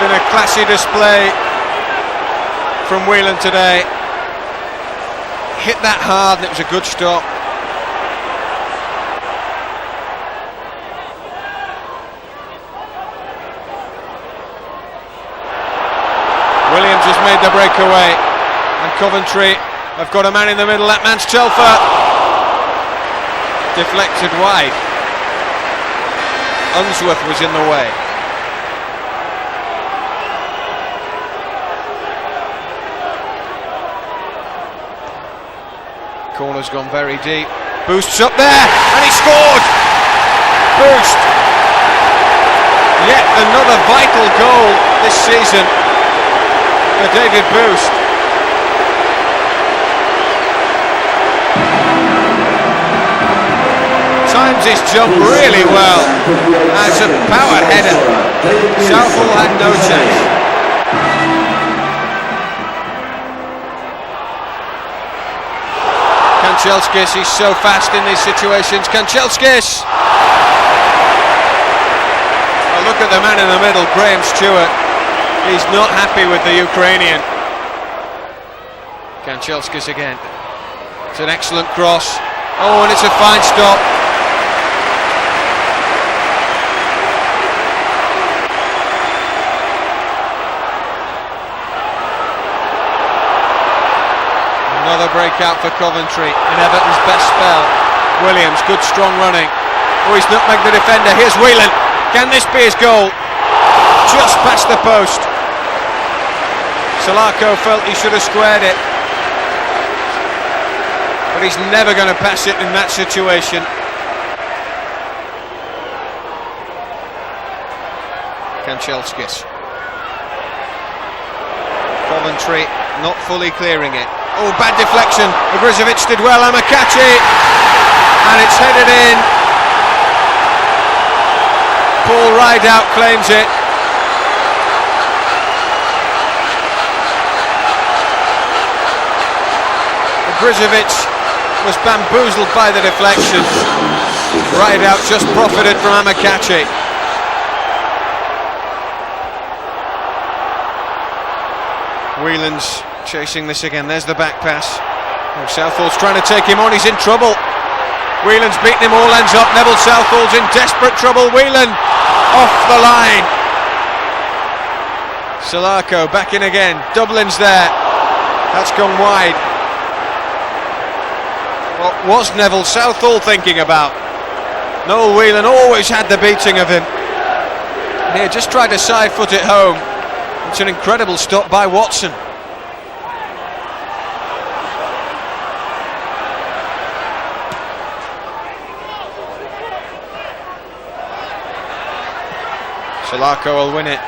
Been a classy display from Whelan today. Hit that hard and it was a good stop. Williams has made the breakaway and Coventry have got a man in the middle. That man's Telfer. Deflected wide. Unsworth was in the way. Corner's gone very deep. Boosts up there and he scored. Boost. Yet another vital goal this season. for David Boost. Times his jump really well. That's a power header. Southall had no chance. Kanchelskis, he's so fast in these situations. Kanchelskis! Well, look at the man in the middle, Graham Stewart. He's not happy with the Ukrainian. Kanchelskis again. It's an excellent cross. Oh, and it's a fine stop. Another breakout for Coventry in Everton's best spell. Williams, good strong running. Oh, he's nutmegged the defender. Here's Whelan. Can this be his goal? Just past the post. Salako felt he should have squared it, but he's never going to pass it in that situation. Kanchelskis. Coventry not fully clearing it. Oh, bad deflection. Ogrizovic did well. Amakachi, and it's headed in. Paul Rideout claims it. Ogrizovic was bamboozled by the deflection. Rideout just profited from Amakachi. Whelan's chasing this again. There's the back pass. Oh, Southall's trying to take him on. He's in trouble. Whelan's beaten him all ends up. Neville Southall's in desperate trouble. Whelan off the line. Salako back in again. Dublin's there. That's gone wide. What was Neville Southall thinking about? Noel Whelan always had the beating of him. Here, just tried to side foot it home. It's an incredible stop by Watson. Salako will win it.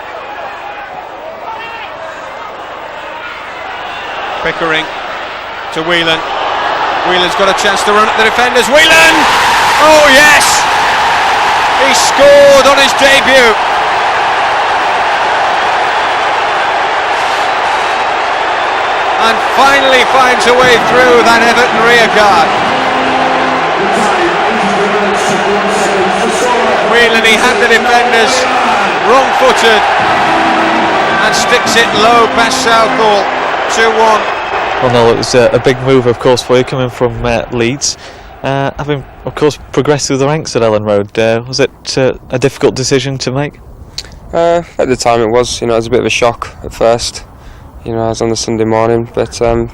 Pickering to Whelan. Whelan's got a chance to run at the defenders. Whelan! Oh yes! He scored on his debut. And finally finds a way through that Everton rear guard. Whelan, he had the defenders wrong-footed and sticks it low past Southall. 2-1. Well, no, it was a big move, of course, for you coming from Leeds. Having, of course, progressed through the ranks at Ellen Road, was it a difficult decision to make? At the time it was. It was a bit of a shock at first. I was on the Sunday morning, but I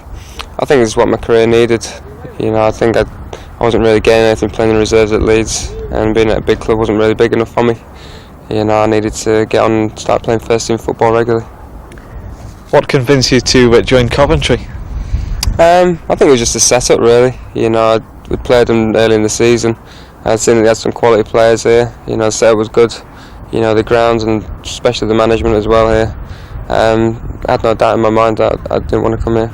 think it's what my career needed. I think I wasn't really getting anything playing in reserves at Leeds, and being at a big club wasn't really big enough for me. I needed to get on and start playing first team football regularly. What convinced you to join Coventry? I think it was just a setup, really. We played them early in the season. I'd seen that they had some quality players here. The setup was good. The grounds and especially the management as well here. I had no doubt in my mind that I didn't want to come here.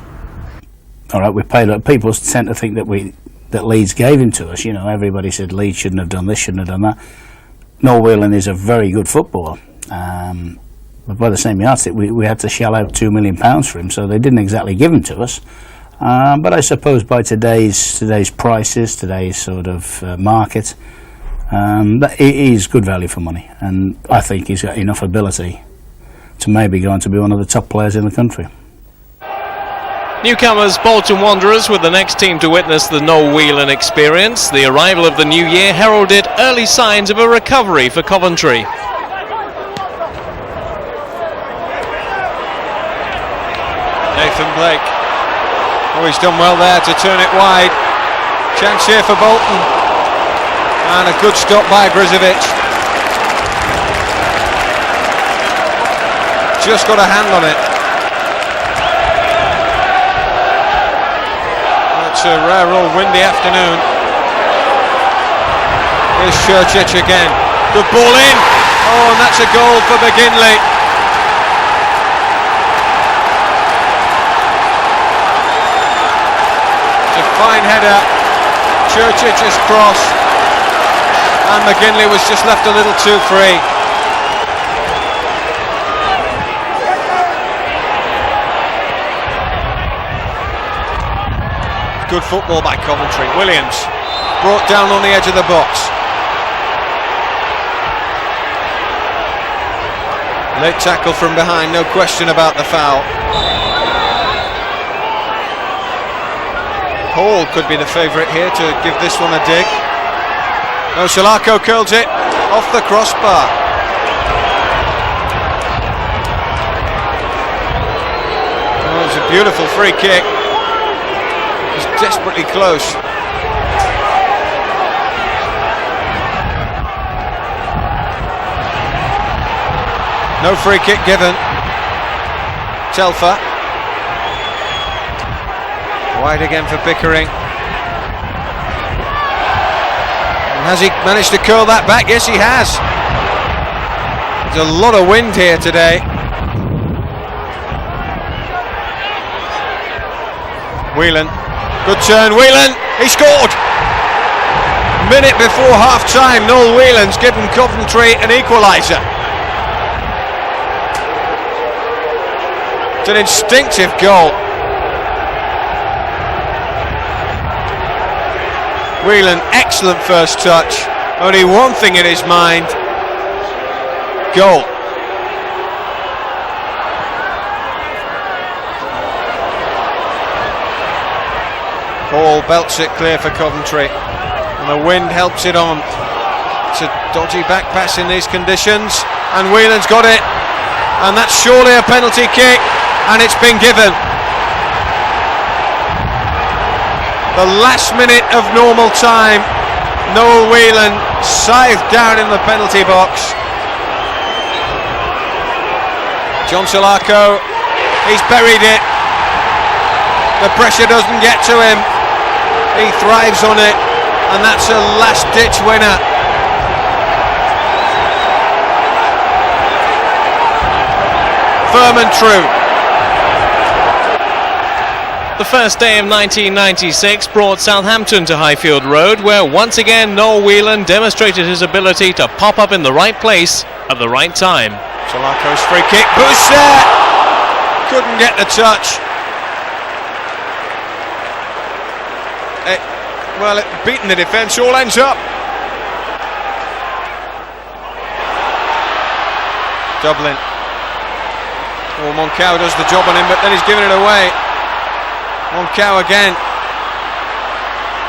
All right, we paid. People tend to think that Leeds gave him to us. Everybody said Leeds shouldn't have done this, shouldn't have done that. Noel Whelan is a very good footballer. But by the same yardstick, we had to shell out £2 million for him, so they didn't exactly give him to us. But I suppose by today's prices, today's sort of market, that it is good value for money, and I think he's got enough ability to maybe go on to be one of the top players in the country. Newcomers Bolton Wanderers were the next team to witness the Noel Whelan experience. The arrival of the new year heralded early signs of a recovery for Coventry. Nathan Blake. Oh, he's done well there to turn it wide. Chance here for Bolton. And a good stop by Ogrizovic. Just got a hand on it. It's a rare old windy afternoon. Here's Churchich again. Good ball in. Oh, and that's a goal for McGinley. Fine header. Church's cross. And McGinley was just left a little too free. Good football by Coventry. Williams brought down on the edge of the box. Late tackle from behind, no question about the foul. Hall could be the favourite here to give this one a dig. No, Salako curls it off the crossbar. Oh, it was a beautiful free kick. It was desperately close. No free kick given. Telfer. Wide again for Pickering. And has he managed to curl that back? Yes, he has. There's a lot of wind here today. Whelan. Good turn. Whelan. He scored. Minute before half time, Noel Whelan's given Coventry an equaliser. It's an instinctive goal. Whelan, excellent first touch. Only one thing in his mind. Goal. Hall belts it clear for Coventry. And the wind helps it on. It's a dodgy back pass in these conditions. And Whelan's got it. And that's surely a penalty kick. And it's been given. The last minute of normal time, Noel Whelan scythed down in the penalty box. John Salako, he's buried it. The pressure doesn't get to him. He thrives on it, and that's a last-ditch winner. Firm and true. The first day of 1996 brought Southampton to Highfield Road, where once again Noel Whelan demonstrated his ability to pop up in the right place at the right time. Salako's free kick, Bousset couldn't get the touch. Beating the defence, all ends up. Dublin. Oh, Moncau does the job on him, but then he's given it away. Moncau again.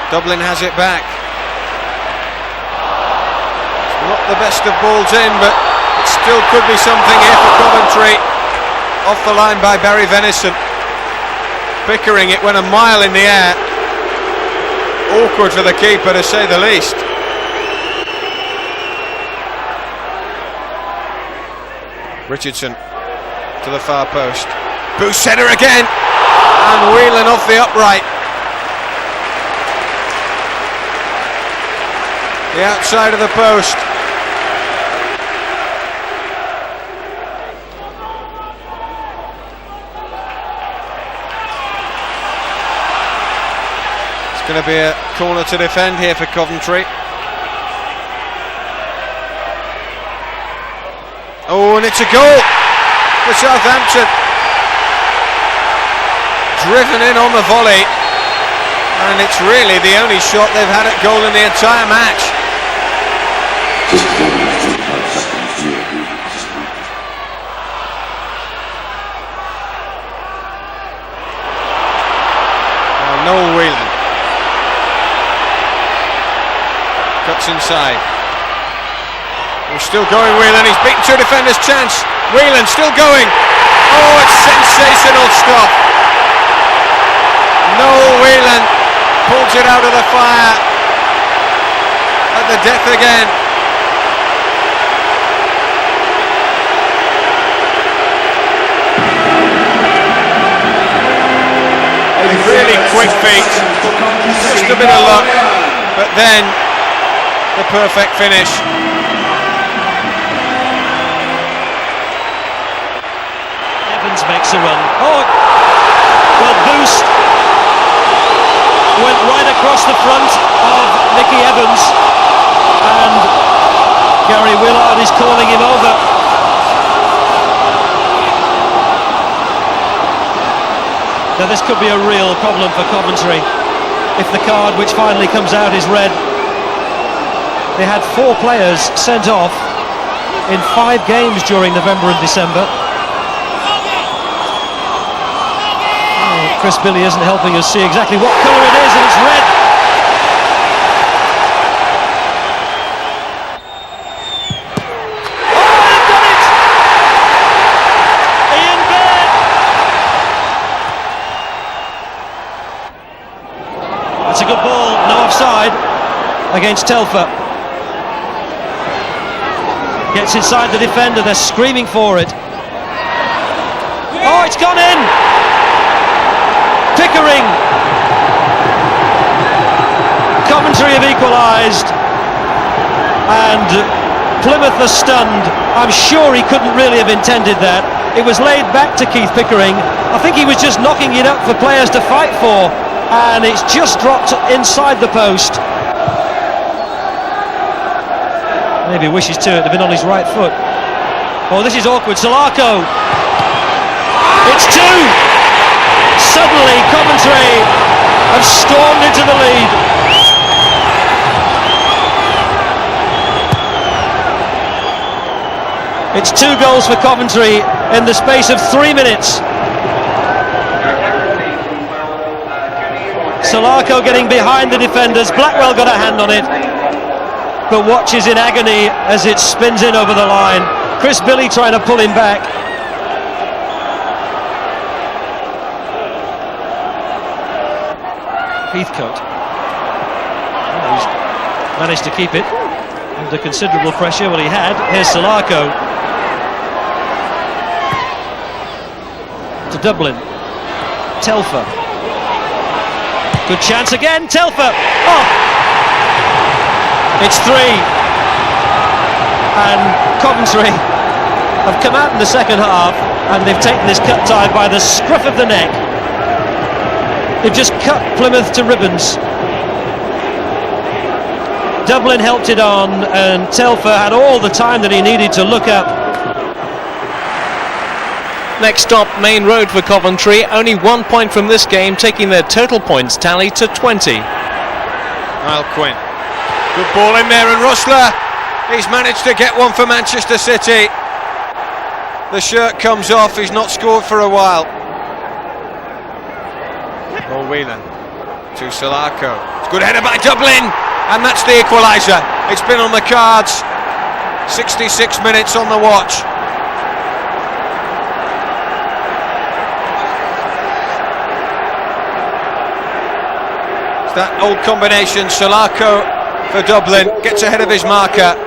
Dublin has it back. It's not the best of balls in, but it still could be something here for Coventry. Off the line by Barry Venison. Pickering, it went a mile in the air. Awkward for the keeper, to say the least. Richardson to the far post. Boussetter again. And Whelan off the upright. The outside of the post. It's going to be a corner to defend here for Coventry. Oh, and it's a goal for Southampton. Driven in on the volley, and it's really the only shot they've had at goal in the entire match. Noel Whelan cuts inside. We're still going, Whelan. He's beaten two defenders. Chance. Whelan still going. Oh, it's sensational stuff. Noel Whelan pulls it out of the fire at the death again. Really quick feet, just a bit of luck, but then the perfect finish. Evans makes a run. Oh, well, Boost went right across the front of Mickey Evans, and Gary Willard is calling him over. Now this could be a real problem for Coventry if the card which finally comes out is red. They had 4 players sent off in 5 games during November and December. Chris Billy isn't helping us see exactly what colour it is, and it's red. Oh, they've done it! Ian Baird! That's a good ball, no offside against Telfer. Gets inside the defender, they're screaming for it. Oh, it's gone in! Pickering! Coventry have equalised, and Plymouth are stunned. I'm sure he couldn't really have intended that. It was laid back to Keith Pickering. I think he was just knocking it up for players to fight for, and it's just dropped inside the post. Maybe wishes to it have been on his right foot. Oh, this is awkward. Salako! It's 2! Suddenly, Coventry have stormed into the lead. It's 2 goals for Coventry in the space of 3 minutes. Salako getting behind the defenders. Blackwell got a hand on it, but watches in agony as it spins in over the line. Chris Billy trying to pull him back. Heathcote. Oh, he's managed to keep it under considerable pressure. Well, he had. Here's Salako. To Dublin. Telfer. Good chance again. Telfer. Oh! It's 3. And Coventry have come out in the second half, and they've taken this cut tie by the scruff of the neck. They've just cut Plymouth to ribbons. Dublin helped it on, and Telfer had all the time that he needed to look up. Next stop, Main Road for Coventry. Only 1 point from this game, taking their total points tally to 20. Niall Quinn. Good ball in there, and Rustler, he's managed to get one for Manchester City. The shirt comes off, he's not scored for a while. Paul Whelan to Salako. It's a good header by Dublin, and that's the equaliser. It's been on the cards. 66 minutes on the watch. It's that old combination. Salako for Dublin gets ahead of his marker,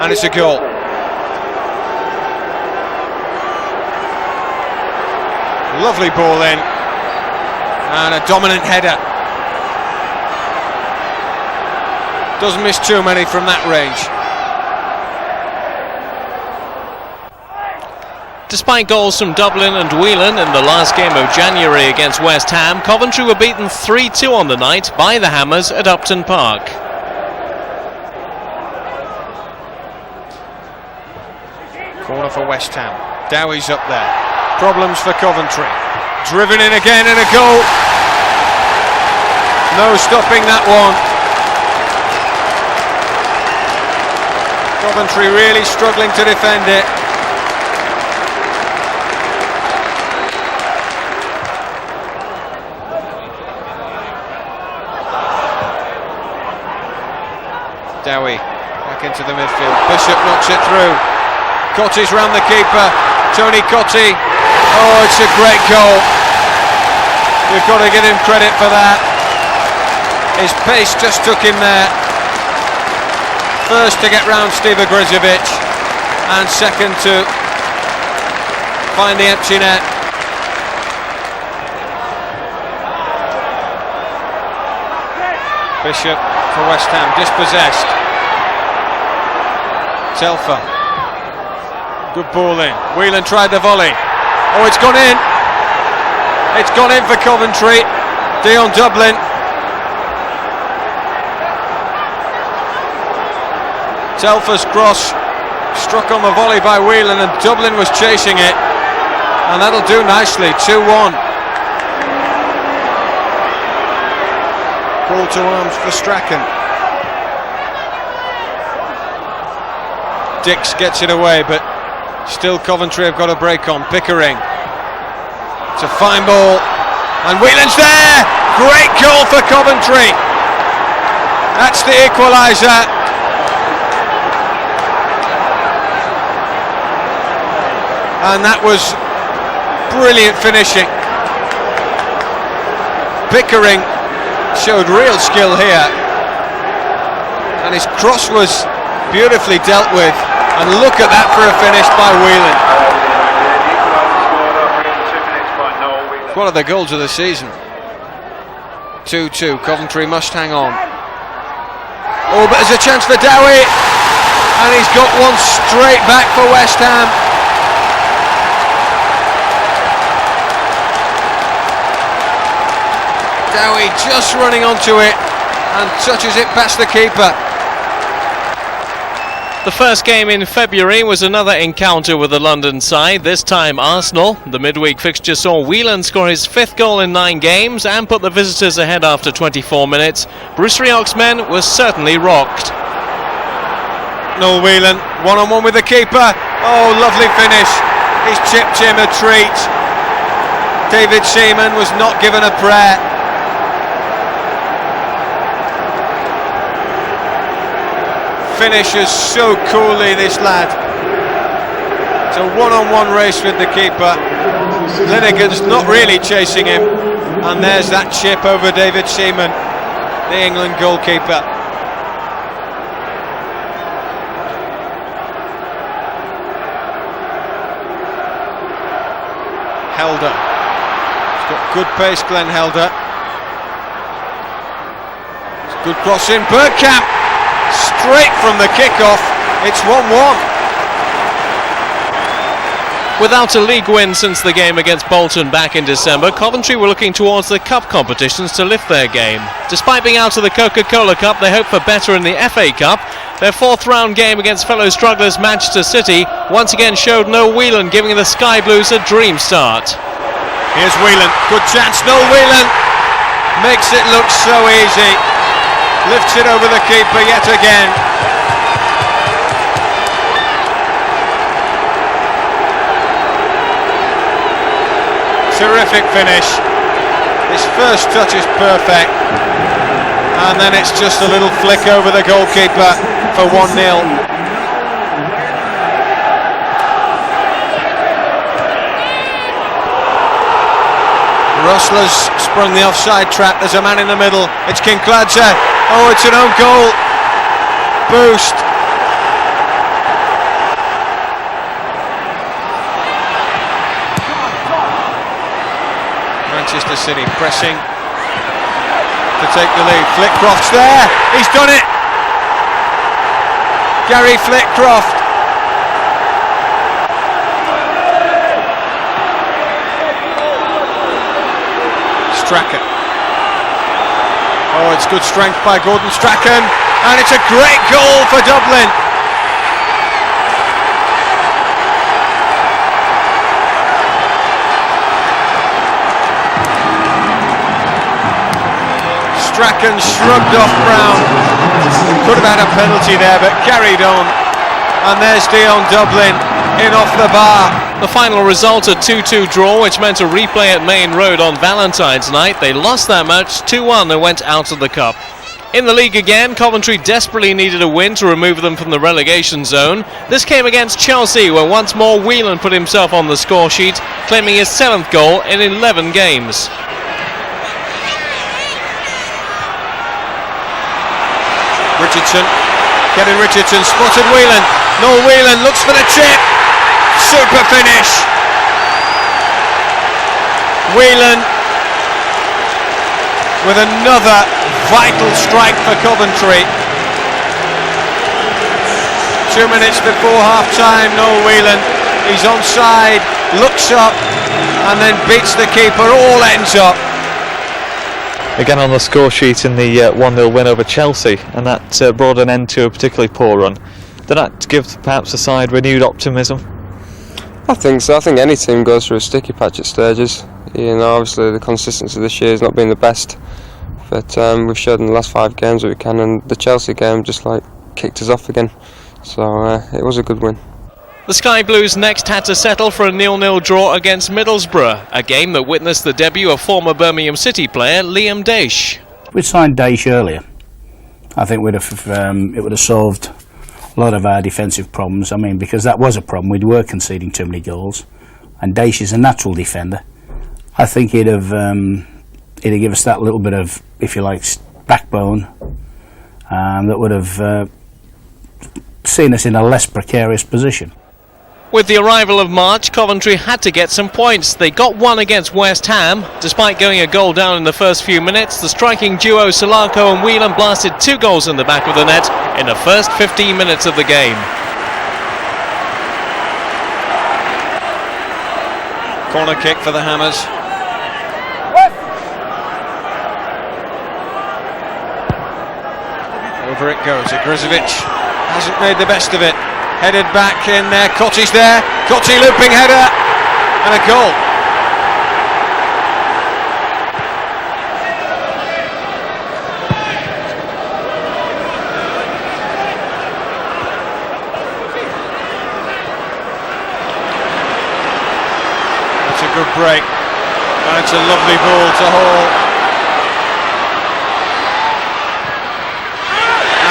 and it's a goal. Lovely ball in, and a dominant header. Doesn't miss too many from that range. Despite goals from Dublin and Whelan in the last game of January against West Ham, Coventry were beaten 3-2 on the night by the Hammers at Upton Park. Corner for West Ham. Dowie's up there. Problems for Coventry. Driven in again, and a goal. No stopping that one. Coventry really struggling to defend it. Dowie back into the midfield. Bishop knocks it through. Cotty's round the keeper. Tony Cotty. Oh, it's a great goal. We've got to give him credit for that. His pace just took him there. First to get round Steve Ogrizovic, and second to find the empty net. Bishop for West Ham, dispossessed. Telfer. Good ball in. Whelan tried the volley. Oh, it's gone in. It's gone in for Coventry. Dion Dublin Telfer's cross struck on the volley by Whelan, and Dublin was chasing it, and that'll do nicely. 2-1. Call to arms for Strachan. Dix gets it away, but still Coventry have got a break on. Pickering. It's a fine ball, and Whelan's there. Great goal for Coventry. That's the equaliser. And that was brilliant finishing. Pickering showed real skill here, and his cross was beautifully dealt with, and look at that for a finish by Whelan. It's one of the goals of the season. 2-2, Coventry must hang on. Oh, but there's a chance for Dowie, and he's got one straight back for West Ham. Dowie just running onto it and touches it past the keeper. The first game in February was another encounter with the London side, this time Arsenal. The midweek fixture saw Whelan score his 5th goal in 9 games and put the visitors ahead after 24 minutes. Bruce Rioch's men were certainly rocked. Noel Whelan, one-on-one with the keeper. Oh, lovely finish. He's chipped him a treat. David Seaman was not given a prayer. Finishes so coolly, this lad. It's a one-on-one race with the keeper. Linegan's not really chasing him, and there's that chip over David Seaman, the England goalkeeper. Helder. He's got good pace, Glenn Helder. It's a good cross in. Bergkamp. Straight from the kick-off, it's 1-1. Without a league win since the game against Bolton back in December, Coventry were looking towards the cup competitions to lift their game. Despite being out of the Coca-Cola Cup, they hope for better in the FA Cup. Their 4th round game against fellow strugglers Manchester City once again showed Noel Whelan giving the Sky Blues a dream start. Here's Whelan, good chance. Noel Whelan makes it look so easy. Lifts it over the keeper yet again. Terrific finish. His first touch is perfect, and then it's just a little flick over the goalkeeper for 1-0. Rosler's sprung the offside trap. There's a man in the middle. It's Kinkladze. Oh, it's an own goal. Boost. Manchester City pressing to take the lead. Flitcroft's there. He's done it. Gary Flitcroft. Strachan. Oh, it's good strength by Gordon Strachan, and it's a great goal for Dublin. Strachan shrugged off Brown. Could have had a penalty there, but carried on. And there's Dion Dublin in off the bar. The final result, a 2-2 draw, which meant a replay at Main Road on Valentine's night. They lost that match 2-1 and went out of the cup. In the league again, Coventry desperately needed a win to remove them from the relegation zone. This came against Chelsea, where once more Whelan put himself on the score sheet, claiming his 7th goal in 11 games. Richardson, Kevin Richardson spotted Whelan. Noel Whelan looks for the chip. Super finish. Whelan with another vital strike for Coventry. 2 minutes before half-time, Noel Whelan, he's onside, looks up and then beats the keeper. All ends up. Again on the score sheet in the 1-0 win over Chelsea, and that brought an end to a particularly poor run. Did that give perhaps the side renewed optimism? I think so. I think any team goes through a sticky patch at stages. You know, obviously the consistency this year has not been the best, but we've showed in the last 5 games that we can, and the Chelsea game just like kicked us off again. So it was a good win. The Sky Blues next had to settle for a 0-0 draw against Middlesbrough, a game that witnessed the debut of former Birmingham City player Liam Daish. We'd signed Daish earlier. I think it would have solved a lot of our defensive problems. I mean, because that was a problem. We were conceding too many goals, and Daish is a natural defender. I think he'd have given us that little bit of, if you like, backbone that would have seen us in a less precarious position. With the arrival of March, Coventry had to get some points. They got one against West Ham. Despite going a goal down in the first few minutes, the striking duo Salako and Whelan blasted 2 goals in the back of the net in the first 15 minutes of the game. Corner kick for the Hammers. Over it goes. Ogrizovic hasn't made the best of it. Headed back in there. Cotti's there. Cotti looping header and a goal. That's a good break. And it's a lovely ball to Hall.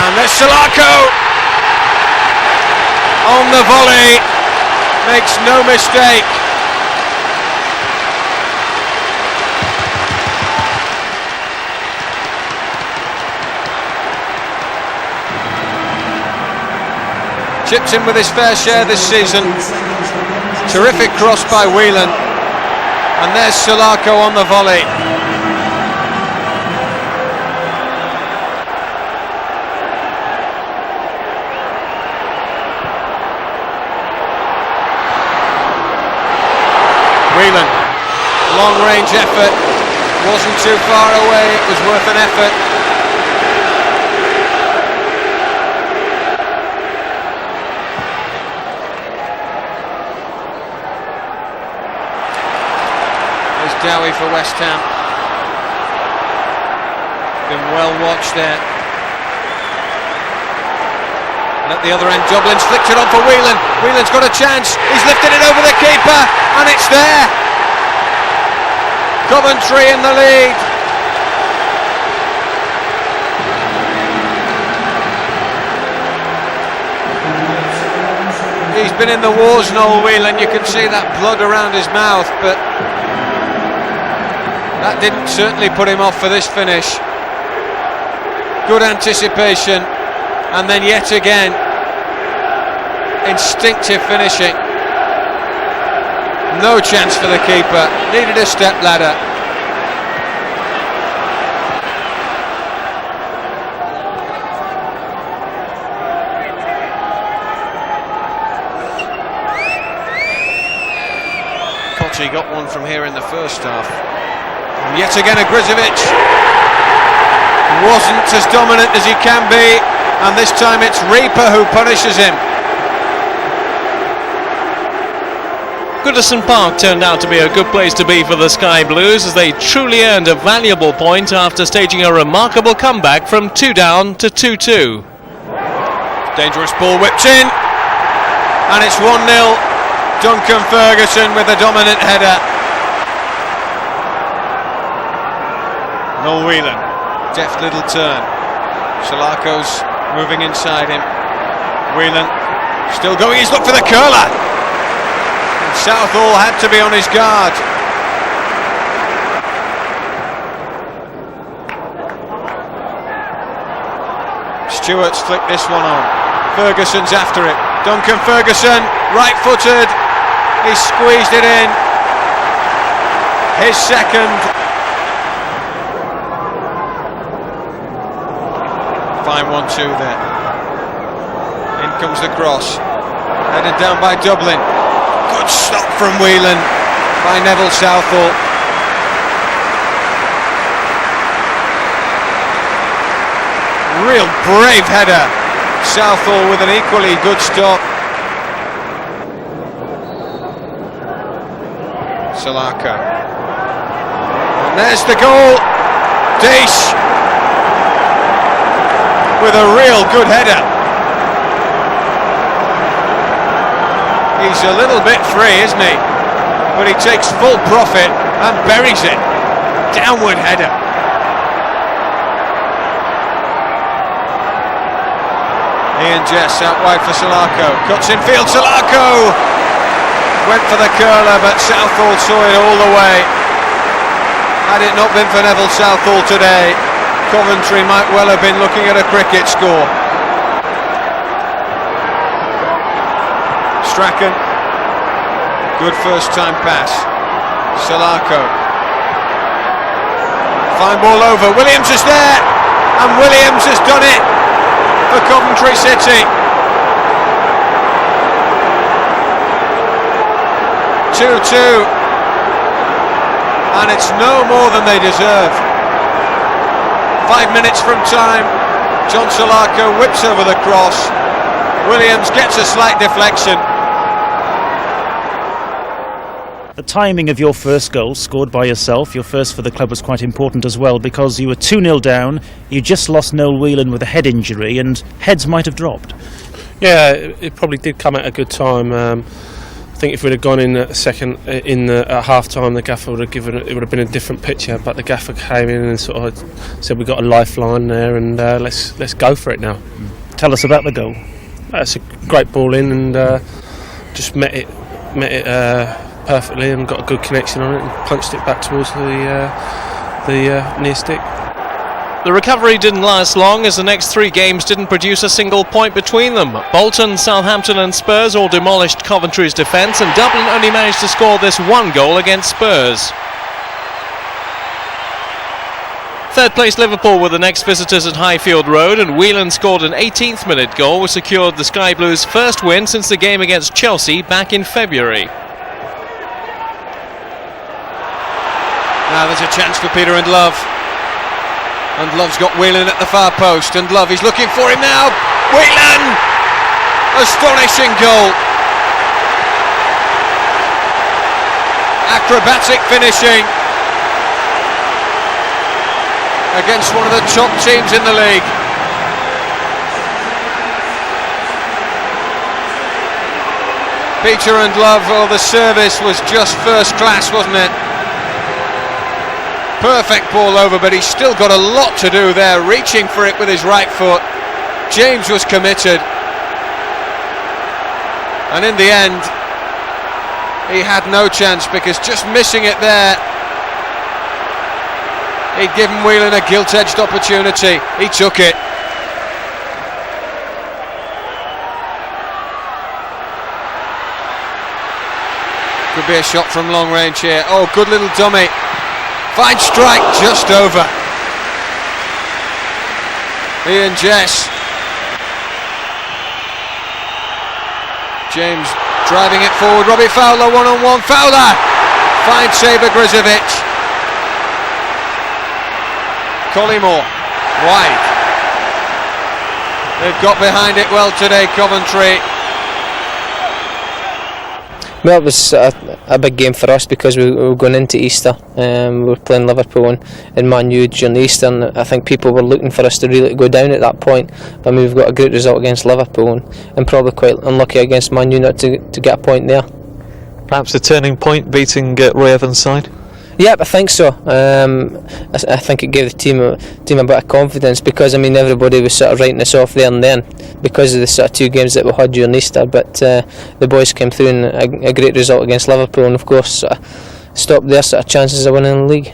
And there's Salako on the volley, makes no mistake. Chips in with his fair share this season. Terrific cross by Whelan, and there's Salako on the volley. Whelan, long range effort, wasn't too far away, it was worth an effort. There's Dowie for West Ham. Been well watched there. And at the other end, Dublin's flicked it on for Whelan. Whelan's got a chance. He's lifted it over the keeper, and it's there. Coventry in the lead. He's been in the wars, Noel Whelan. You can see that blood around his mouth, but that didn't certainly put him off for this finish. Good anticipation. And then yet again, instinctive finishing. No chance for the keeper, needed a step ladder. Cotti got one from here in the first half. And yet again Ogrizovic wasn't as dominant as he can be. And this time it's Reaper who punishes him. Goodison Park turned out to be a good place to be for the Sky Blues, as they truly earned a valuable point after staging a remarkable comeback from 2 down to 2-2. Dangerous ball whipped in, and it's 1-0. Duncan Ferguson with a dominant header. Noel Whelan, deft little turn. Salako's moving inside him. Whelan still going, he's looked for the curler. And Southall had to be on his guard. Stewart's flicked this one on. Ferguson's after it. Duncan Ferguson, right-footed. He squeezed it in. His second. 5-1-2 there. In comes the cross. Headed down by Dublin. Good stop from Whelan by Neville Southall. Real brave header. Southall with an equally good stop. Salako. And there's the goal. Deesh with a real good header. He's a little bit free, isn't he? But he takes full profit and buries it. Downward header. Ian Jess out wide for Salako. Cuts in field. Salako went for the curler, but Southall saw it all the way. Had it not been for Neville Southall today, Coventry might well have been looking at a cricket score. Strachan, good first time pass. Salako, fine ball over. Williams is there, and Williams has done it for Coventry City. 2-2, and it's no more than they deserve. 5 minutes from time, John Salako whips over the cross. Williams gets a slight deflection. The timing of your first goal, scored by yourself, your first for the club, was quite important as well, because you were 2-0 down, you just lost Noel Whelan with a head injury, and heads might have dropped. Yeah, it probably did come at a good time. I think if we'd have gone in at at half time, the gaffer would have been a different picture, but the gaffer came in and sort of said we've got a lifeline there, and let's go for it now. Tell us about the goal. It's a great ball in, and just met it perfectly, and got a good connection on it, and punched it back towards the near stick. The recovery didn't last long, as the next 3 games didn't produce a single point between them. Bolton, Southampton and Spurs all demolished Coventry's defence, and Dublin only managed to score this 1 goal against Spurs. Third place Liverpool were the next visitors at Highfield Road, and Whelan scored an 18th minute goal which secured the Sky Blues' first win since the game against Chelsea back in February. Now there's a chance for Peter Ndlovu. Ndlovu's got Whelan at the far post. Ndlovu, he's looking for him now. Whelan! Astonishing goal. Acrobatic finishing against one of the top teams in the league. Peter Ndlovu, the service was just first class, wasn't it? Perfect ball over, but he's still got a lot to do there, reaching for it with his right foot. James was committed, and in the end he had no chance, because just missing it there, he'd given Whelan a gilt-edged opportunity. He took it. Could be a shot from long range here. Oh, good little dummy. Fine strike, just over. Ian Jess. James driving it forward. Robbie Fowler one-on-one. Fowler! Fine save, Ogrizovic. Collymore wide. They've got behind it well today, Coventry. Well, it was a big game for us, because we were going into Easter. We were playing Liverpool and Man U during Easter, and I think people were looking for us to really go down at that point. But we've got a great result against Liverpool, and probably quite unlucky against Man U not to get a point there. Perhaps a turning point, beating Roy Evans' side? Yep, I think so. I think it gave the team a bit of confidence, because everybody was sort of writing us off there and then because of the sort of 2 games that we had during Easter. But the boys came through, and a great result against Liverpool, and of course stopped their sort of chances of winning the league.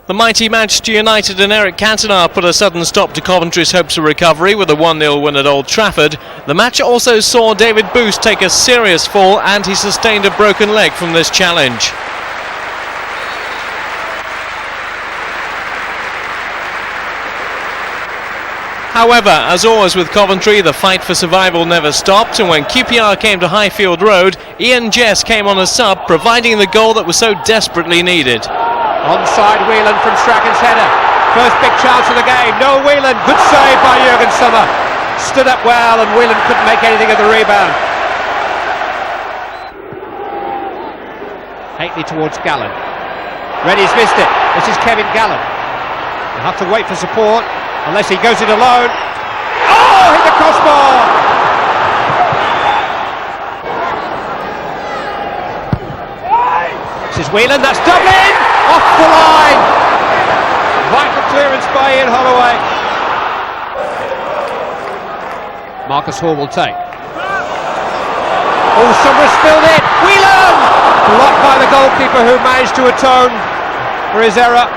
The mighty Manchester United and Eric Cantona put a sudden stop to Coventry's hopes of recovery with a 1-0 win at Old Trafford. The match also saw David Booth take a serious fall, and he sustained a broken leg from this challenge. However, as always with Coventry, the fight for survival never stopped, and when QPR came to Highfield Road, Ian Jess came on as sub, providing the goal that was so desperately needed. Onside Whelan from Strachan's header. First big chance of the game. Noel Whelan, good save by Jurgen Sommer. stood up well, and Whelan couldn't make anything of the rebound. Haitley towards Gallen. Reddy's missed it. This is Kevin Gallen. He'll have to wait for support unless he goes it alone. Oh, hit the crossbar! This is Whelan, that's Dublin! Off the line! Vital clearance by Ian Holloway. Marcus Hall will take. Oh, Summer spilled it! Whelan! Blocked by the goalkeeper, who managed to atone for his error.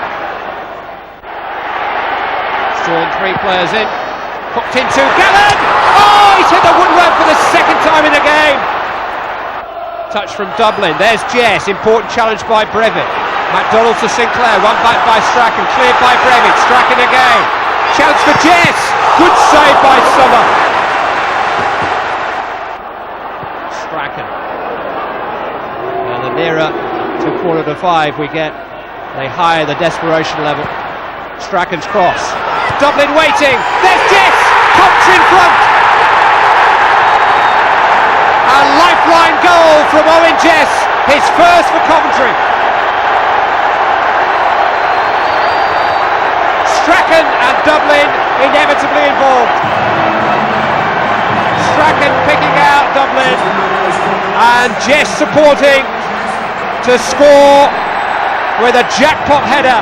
Drawn 3 players in. Hooked into Gallen! Oh, he's hit the woodwork for the second time in the game! Touch from Dublin. There's Jess. Important challenge by Brevin. MacDonald to Sinclair. Run back by Strachan. Cleared by Brevin. Strachan again. Chance for Jess. Good save by Summer. Strachan. And the nearer to 4:45 we get, the higher the desperation level. Strachan's cross. Dublin waiting. There's Jess. Cox in front. A lifeline goal from Owen Jess, his first for Coventry. Strachan and Dublin inevitably involved. Strachan picking out Dublin and Jess supporting to score with a jackpot header.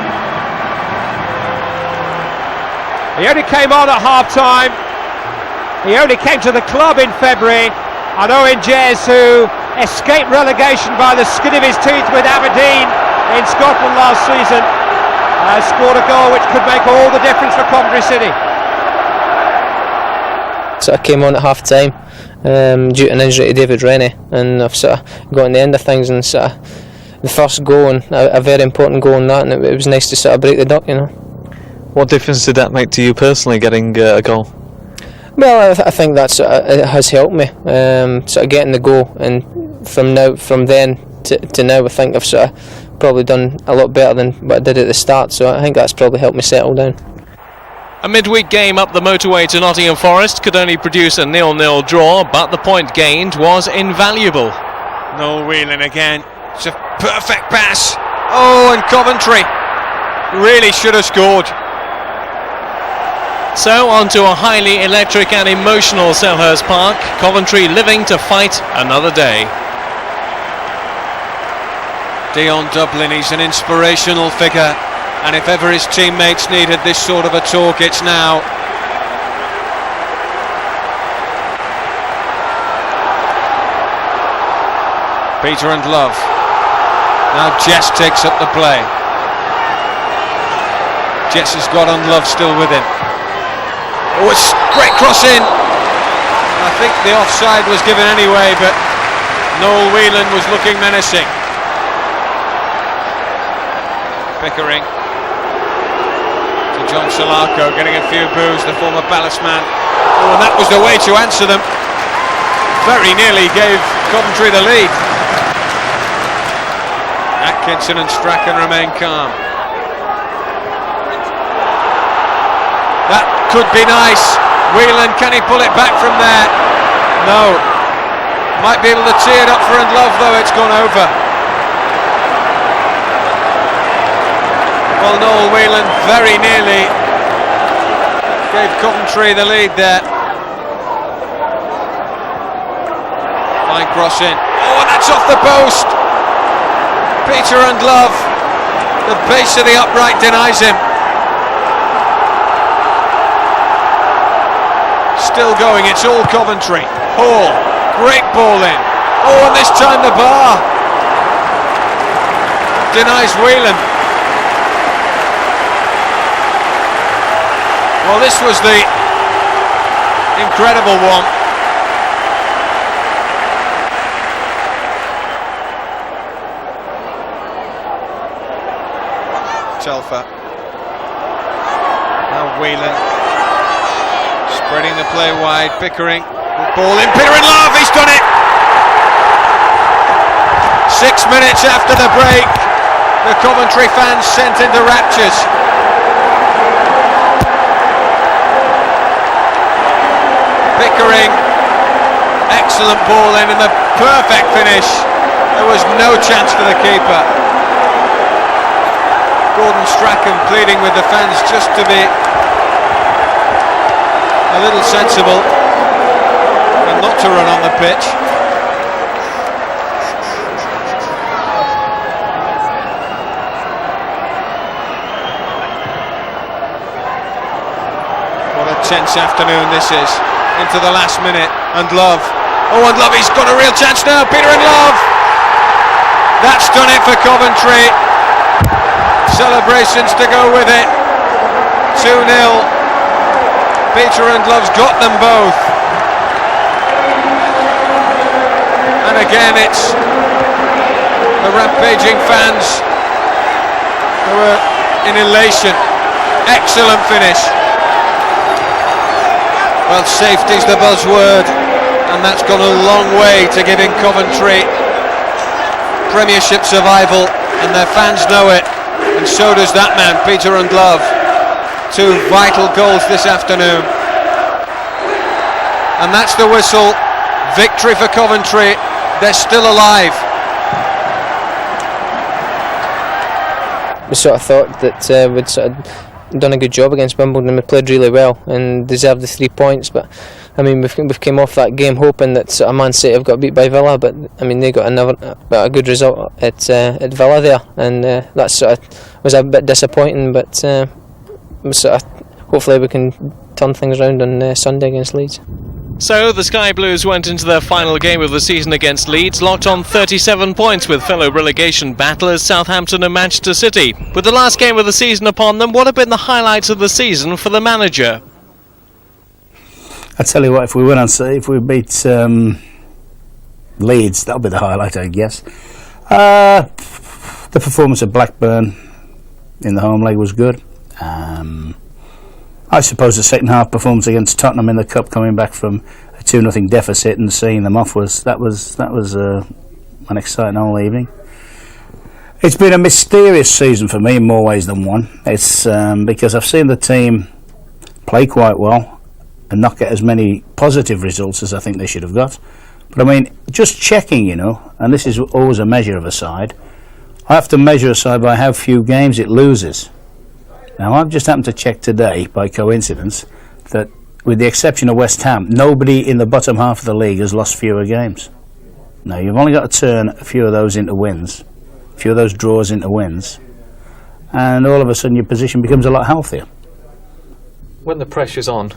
He only came on at half-time. He only came to the club in February. And Owen Jez, who escaped relegation by the skin of his teeth with Aberdeen in Scotland last season, scored a goal which could make all the difference for Coventry City. Sort of came on at half time due to an injury to David Rennie, and I've sort of got on the end of things, and sort of the first goal, and a very important goal in that, and it was nice to sort of break the duck, you know. What difference did that make to you personally, getting a goal? Well, I think that it has helped me, sort of getting the goal, and from then to now, I think I've sort of probably done a lot better than what I did at the start, so I think that's probably helped me settle down. A midweek game up the motorway to Nottingham Forest could only produce a 0-0 draw, but the point gained was invaluable. Noel Whelan again. It's a perfect pass. Oh, and Coventry really should have scored. So on to a highly electric and emotional Selhurst Park, Coventry living to fight another day. Dion Dublin, he's an inspirational figure, and if ever his teammates needed this sort of a talk, it's now. Peter Ndlovu. Now Jess takes up the play. Jess has got Ndlovu still with him. Oh, it's great cross in. I think the offside was given anyway, but Noel Whelan was looking menacing. Pickering to John Salako, getting a few boos, the former Palace man. Oh, and that was the way to answer them. Very nearly gave Coventry the lead. Atkinson and Strachan remain calm. That could be nice. Whelan, can he pull it back from there? No. Might be able to tee it up for Ndlovu, though. It's gone over. Well, Noel Whelan very nearly gave Coventry the lead there. Fine cross in. Oh, and that's off the post. Peter Ndlovu, the base of the upright denies him. Still going, it's all Coventry. Hall, great ball in. Oh, and this time the bar denies Whelan. Well, this was the incredible one. Telfer. Now Whelan. Spreading the play wide. Pickering. Ball in. Peter Ndlovu. He's done it. 6 minutes after the break, the Coventry fans sent into raptures. Pickering. Excellent ball in and the perfect finish. There was no chance for the keeper. Gordon Strachan pleading with the fans just to be a little sensible and not to run on the pitch. What a tense afternoon this is. Into the last minute, Ndlovu. Oh, Ndlovu, he's got a real chance now. Peter Ndlovu. That's done it for Coventry. Celebrations to go with it. 2-0. Peter Ndlovu's got them both. And again, it's the rampaging fans who are in elation. Excellent finish. Well, safety's the buzzword, and that's gone a long way to giving Coventry Premiership survival, and their fans know it, and so does that man, Peter Ndlovu. 2 vital goals this afternoon. And that's the whistle. Victory for Coventry. They're still alive. We sort of thought that we'd sort of done a good job against Wimbledon. We played really well and deserved the 3 points, but I mean we've came off that game hoping that sort of Man City have got beat by Villa, but I mean they got a good result at Villa there, and that sort of was a bit disappointing, but sort of hopefully we can turn things around on Sunday against Leeds. So the Sky Blues went into their final game of the season against Leeds, locked on 37 points with fellow relegation battlers Southampton and Manchester City. With the last game of the season upon them, what have been the highlights of the season for the manager? I tell you what, if we beat Leeds, that'll be the highlight, I guess. The performance of Blackburn in the home leg was good. I suppose the second half performance against Tottenham in the Cup, coming back from a 2-0 deficit and seeing them off, was an exciting whole evening. It's been a mysterious season for me in more ways than one. It's because I've seen the team play quite well and not get as many positive results as I think they should have got. But I mean, just checking, and this is always a measure of a side, I have to measure a side by how few games it loses. Now, I've just happened to check today, by coincidence, that with the exception of West Ham, nobody in the bottom half of the league has lost fewer games. Now, you've only got to turn a few of those into wins, a few of those draws into wins, and all of a sudden your position becomes a lot healthier. When the pressure's on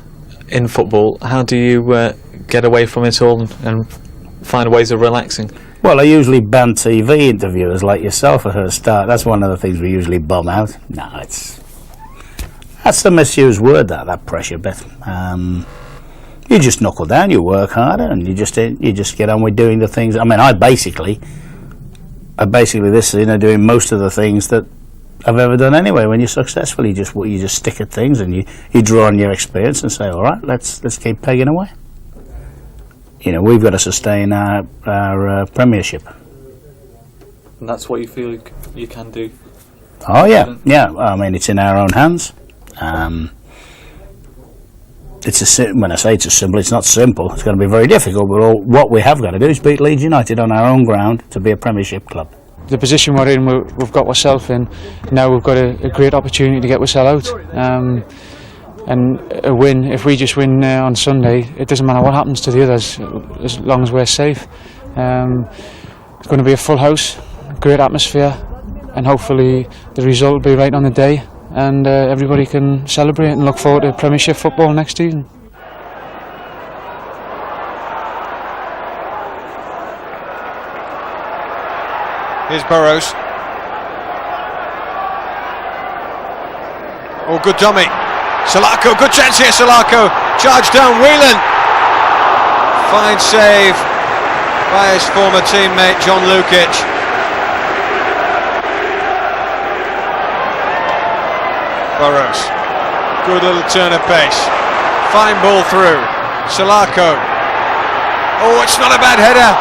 in football, how do you get away from it all and find ways of relaxing? Well, I usually ban TV interviewers like yourself at her start. That's one of the things we usually bum out. No, that's the misused word, that pressure bit. You just knuckle down, you work harder, and you just get on with doing the things. I mean, I basically this season doing most of the things that I've ever done anyway. When you're successful, you just stick at things and you draw on your experience and say, all right, let's keep pegging away. We've got to sustain our Premiership. And that's what you feel you can do? Oh yeah. I mean, it's in our own hands. When I say it's simple, it's not simple. It's going to be very difficult, but what we have got to do is beat Leeds United on our own ground to be a Premiership club. The position we're in, we've got ourselves in. Now we've got a great opportunity to get ourselves out. And a win, if we just win on Sunday, it doesn't matter what happens to the others, as long as we're safe. It's going to be a full house, great atmosphere, and hopefully the result will be right on the day, and everybody can celebrate and look forward to Premiership football next season. Here's Burrows. Oh, good dummy. Salako, good chance here, Salako. Charge down, Whelan. Fine save by his former teammate, John Lukic. Burrows. Good little turn of pace. Fine ball through. Salako. Oh, it's not a bad header.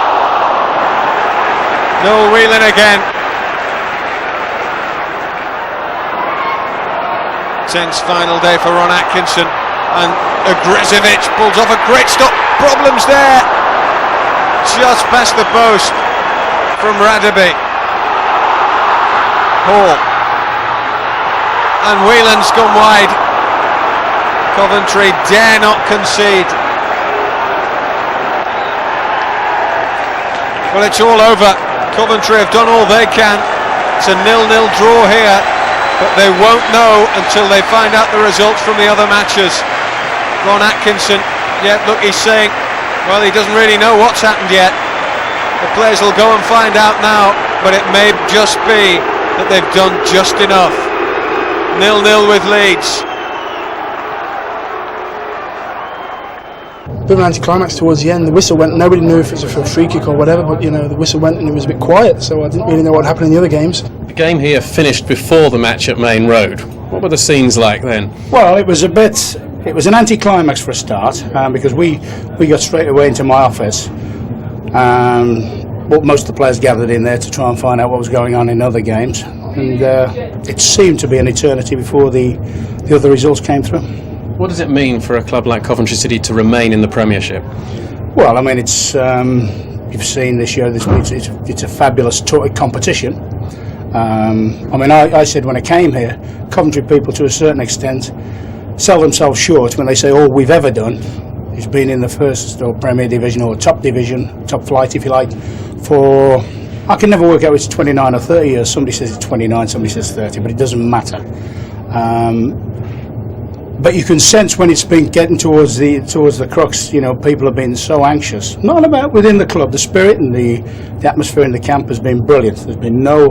Noel Whelan again. Tense final day for Ron Atkinson, and Ogrizovic pulls off a great stop. problems there. Just past the post from Radaby. Hall. And Whelan's gone wide. Coventry dare not concede. Well, it's all over. Coventry have done all they can. It's a 0-0 draw here, but they won't know until they find out the results from the other matches. Ron Atkinson, yeah, look, he's saying, well, he doesn't really know what's happened yet. The players will go and find out now, but it may just be that they've done just enough. 0-0 with Leeds. Bit of an anticlimax towards the end. The whistle went. Nobody knew if it was a free kick or whatever, but you know, the whistle went and it was a bit quiet, so I didn't really know what happened in the other games. The game here finished before the match at Main Road. What were the scenes like then? Well, it was an anticlimax for a start, because we got straight away into my office. But most of the players gathered in there to try and find out what was going on in other games, and it seemed to be an eternity before the other results came through. What does it mean for a club like Coventry City to remain in the Premiership? Well, I mean, it's you've seen this year. It's a fabulous competition. I mean, I said when I came here, Coventry people, to a certain extent, sell themselves short when they say all we've ever done is been in the first or Premier Division or top division, top flight, if you like, for, I can never work out if it's 29 or 30 years. Somebody says it's 29, somebody says 30, but it doesn't matter. But you can sense when it's been getting towards the crux, you know, people have been so anxious. Not about within the club, the spirit and the atmosphere in the camp has been brilliant. There's been no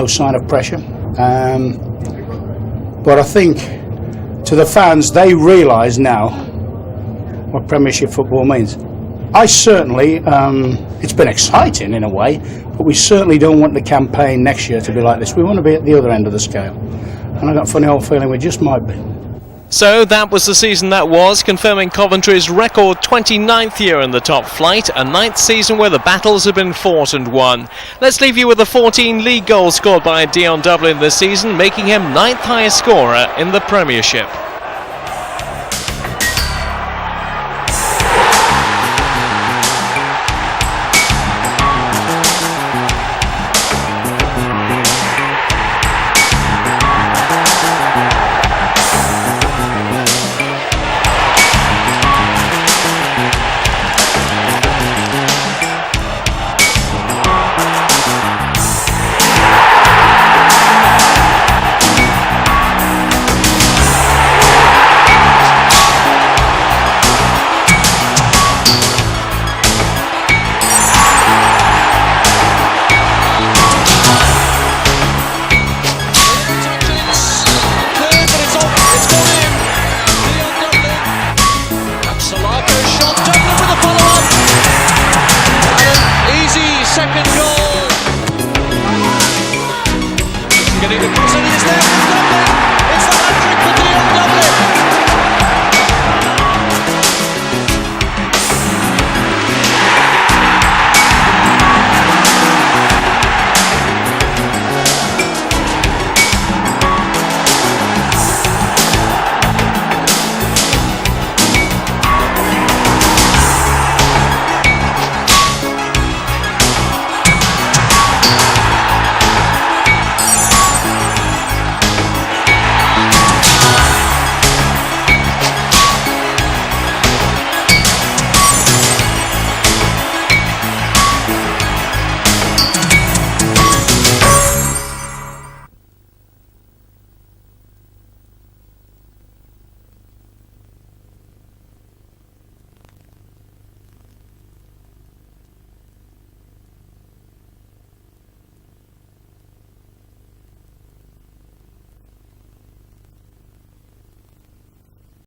sign of pressure. But I think to the fans, they realise now what Premiership football means. I certainly, it's been exciting in a way, but we certainly don't want the campaign next year to be like this. We want to be at the other end of the scale. And I've got a funny old feeling we just might be. So that was the season that was, confirming Coventry's record 29th year in the top flight, a 9th season where the battles have been fought and won. Let's leave you with the 14 league goals scored by Dion Dublin this season, making him 9th highest scorer in the Premiership. Salako shot, Dublin with a follow-up, and an easy second goal. Getting the cross